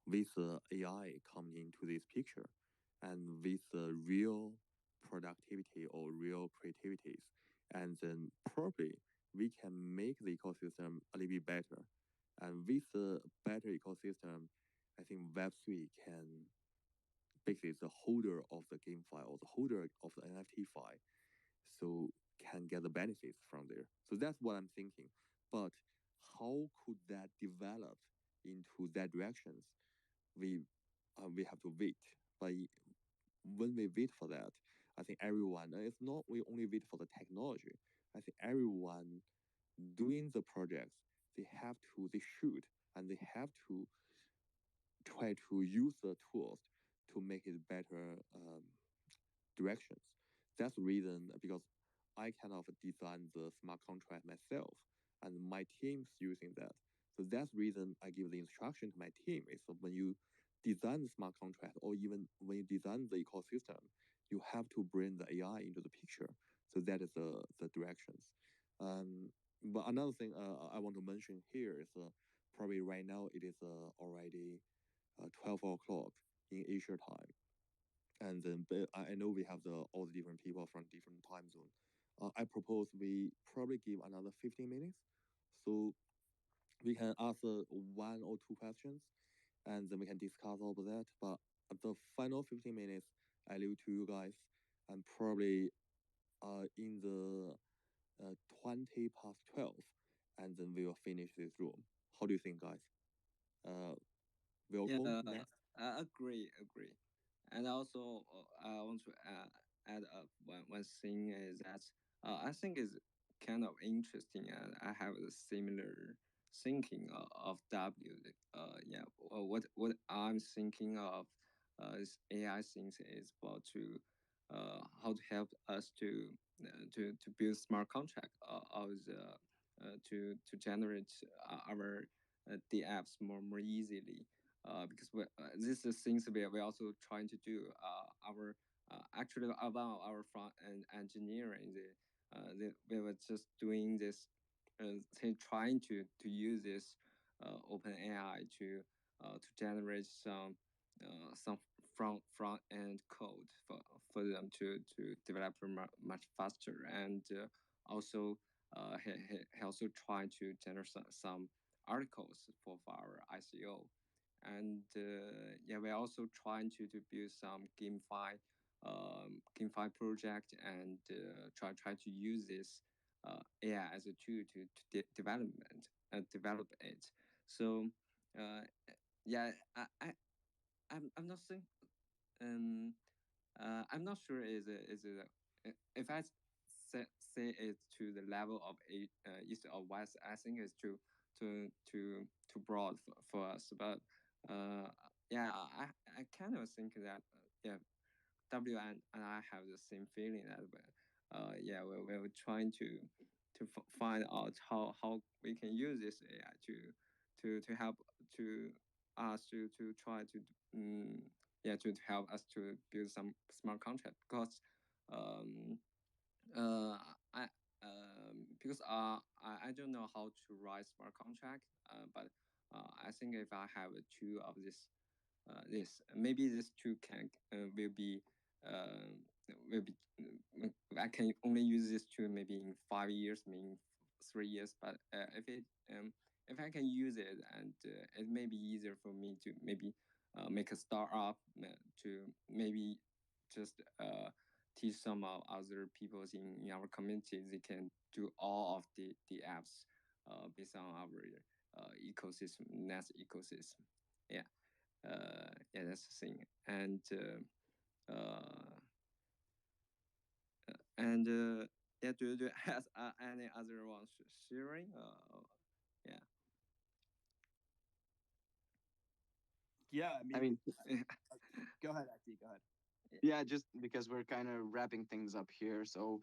with AI coming into this picture and with real productivity or real creativities, and then probably we can make the ecosystem a little bit better. And with a better ecosystem, I think Web3 can basically the holder of the GameFi or the holder of the NFT file, so can get the benefits from there. So that's what I'm thinking. But how could that develop into that directions? We have to wait. But when we wait for that, I think everyone, it's not we only wait for the technology. I think everyone doing the projects, they should, and they have to try to use the tools to make it better directions. That's the reason because I kind of design the smart contract myself, and my team's using that. So that's the reason I give the instruction to my team is that when you design the smart contract or even when you design the ecosystem, you have to bring the AI into the picture. So that is the directions. But another thing I want to mention here is probably right now it is already 12 o'clock in Asia time, and then but I know we have all the different people from different time zone. I propose we probably give another 15 minutes, so we can answer one or two questions, and then we can discuss all of that. But at the final 15 minutes, I leave to you guys, and probably in the 20 past 12, and then we will finish this room. How do you think, guys? Uh, Yeah, welcome next. I agree, agree. And also, I want to add up one thing is that I think is kind of interesting, and I have a similar thinking of W. Yeah, what I'm thinking of is AI things is about to how to help us to build smart contract of the to generate our the apps more easily because this is things we are also trying to do our actually about our front end engineering. We were just doing this, trying to use this open AI to generate some front end code for them to develop much faster, and also he also tried to generate some articles for our ICO. And yeah, we're also trying to build some GameFi project, and try to use this AI as a tool to develop it. So yeah, I'm not saying I'm not sure is it if I say it to the level of east or west, I think it's too broad for us. But yeah, I kind of think that yeah, W and I have the same feeling that yeah, we're trying to find out how we can use this AI to help to us to try to yeah, to help us to build some smart contract, because I because I don't know how to write smart contract, but I think if I have two of this maybe this two can will be I can only use this tool maybe in 5 years, maybe in 3 years. But if I can use it, and it may be easier for me to maybe make a startup, to maybe just teach some other people in our community. They can do all of the apps based on our ecosystem, NAS ecosystem. Yeah. Yeah, that's the thing. And yeah, do you have any other ones sharing? Yeah. Yeah, I mean, go ahead, Aki, go ahead. Yeah, just because we're kind of wrapping things up here. So,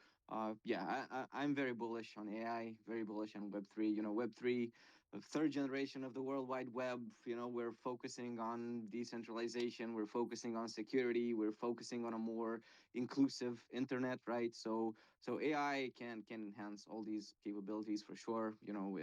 yeah, I'm very bullish on AI, very bullish on Web3. You know, Web3, the third generation of the World Wide Web. You know, we're focusing on decentralization, we're focusing on security, we're focusing on a more inclusive internet, right? So AI can enhance all these capabilities for sure. You know,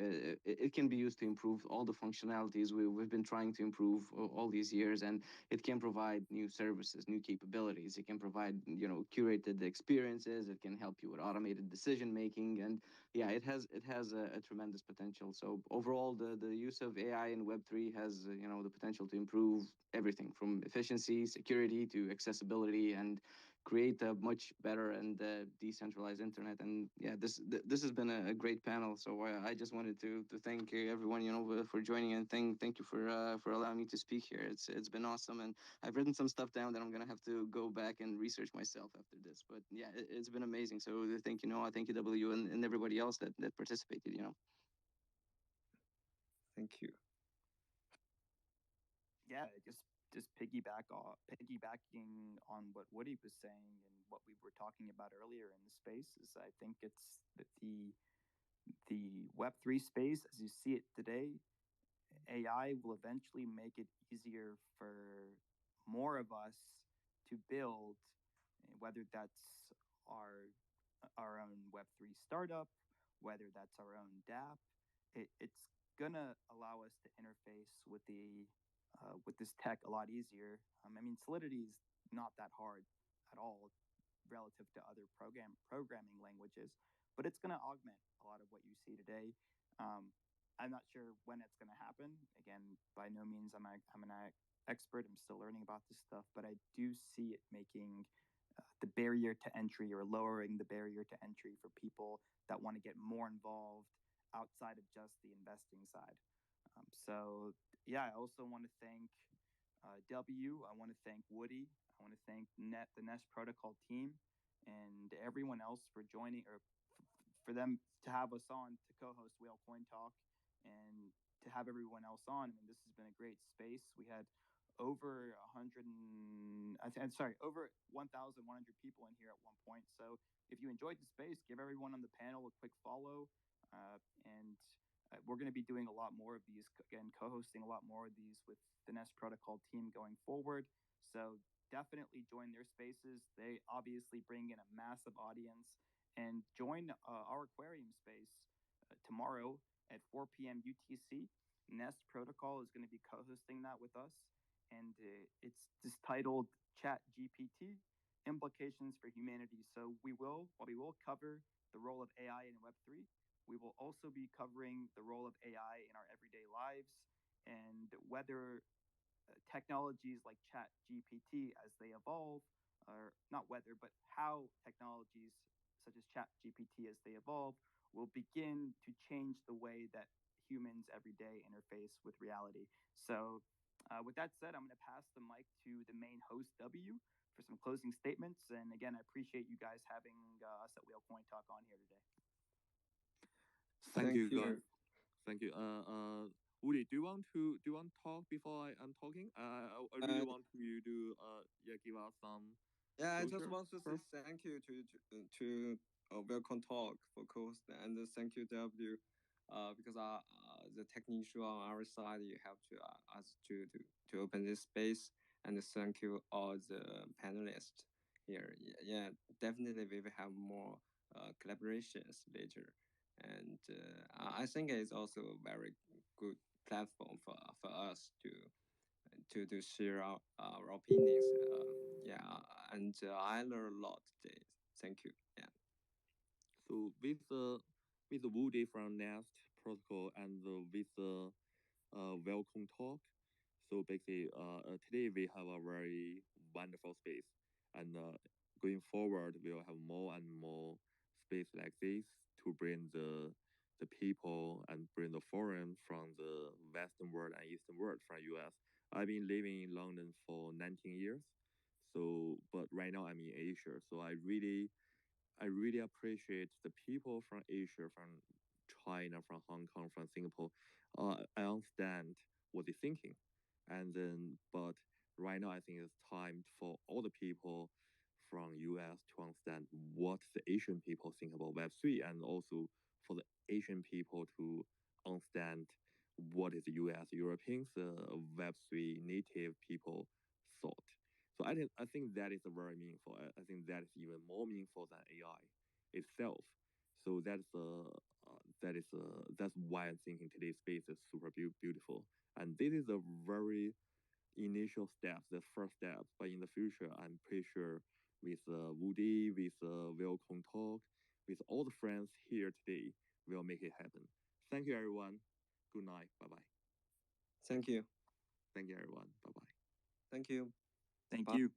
it can be used to improve all the functionalities we've been trying to improve all these years, and it can provide new services, new capabilities. It can provide, you know, curated experiences. It can help you with automated decision making, and yeah, it has a tremendous potential. So overall, the use of AI in Web3 has you know, the potential to improve everything from efficiency, security to accessibility, and create a much better and decentralized internet. And yeah, this has been a great panel. So I just wanted to thank everyone, you know, for joining, and thank you for allowing me to speak here. It's been awesome, and I've written some stuff down that I'm gonna have to go back and research myself after this. But yeah, it's been amazing. So thank you, Noah, thank you, W, and everybody else that participated. You know. Thank you. Yeah, just piggybacking on what Woody was saying and what we were talking about earlier in the space, is I think it's the Web3 space as you see it today. AI will eventually make it easier for more of us to build, whether that's our own Web3 startup, whether that's our own DApp. It's gonna allow us to interface with this tech a lot easier. I mean, Solidity is not that hard at all relative to other programming languages, but it's going to augment a lot of what you see today. I'm not sure when it's going to happen. Again, by no means I'm an expert. I'm still learning about this stuff, but I do see it making the barrier to entry, or lowering the barrier to entry for people that want to get more involved outside of just the investing side. So yeah, I also want to thank W. I want to thank Woody. I want to thank the Nest Protocol team, and everyone else for joining, or for them to have us on to co-host Whale Coin Talk, and to have everyone else on. I mean, this has been a great space. We had over 100 and over 1,100 people in here at one point. So if you enjoyed the space, give everyone on the panel a quick follow, and we're going to be doing a lot more of these, again, co-hosting a lot more of these with the Nest Protocol team going forward. So definitely join their spaces. They obviously bring in a massive audience, and join our aquarium space tomorrow at 4 p.m. UTC. Nest Protocol is going to be co-hosting that with us, and it's just titled Chat GPT Implications for Humanity. So while we will cover the role of AI in Web3, we will also be covering the role of AI in our everyday lives, and whether technologies like Chat GPT as they evolve, or not whether, but how technologies such as Chat GPT as they evolve will begin to change the way that humans every day interface with reality. So, with that said, I'm going to pass the mic to the main host, W, for some closing statements. And again, I appreciate you guys having us at Whale Coin Talk on here today. Thank you, guys. Thank you. Woody, do you want to talk before I'm talking? I really want you to give us some. Yeah, I just want to say thank you to Welcome Talk for host, and thank you W, because the technical issue on our side, you have to us to open this space, and thank you all the panelists here. Yeah, definitely we will have more collaborations later, and I think it's also a very good platform for us to share our opinions. Yeah, and I learned a lot today. Thank you. Yeah. So with the Woody from Nest Protocol and with the Welcome Talk, so basically today we have a very wonderful space, and going forward we'll have more and more space like this to bring the people and bring the foreign from the Western world and Eastern world from US. I've been living in London for 19 years, so but right now I'm in Asia, so I really appreciate the people from Asia, from China, from Hong Kong, from Singapore. I understand what they're thinking, and then but right now I think it's time for all the people from US to understand what the Asian people think about Web3, and also for the Asian people to understand what is the US Europeans Web3 native people thought. So I think that is very meaningful. I think that is even more meaningful than AI itself. So that's why I'm thinking today's space is super beautiful. And this is a very initial step, the first step. But in the future, I'm pretty sure with Woody, with Welcome Talk, with all the friends here today, we'll make it happen. Thank you, everyone. Good night. Bye bye. Thank you. Thank you, everyone. Bye bye. Thank you. Thank you.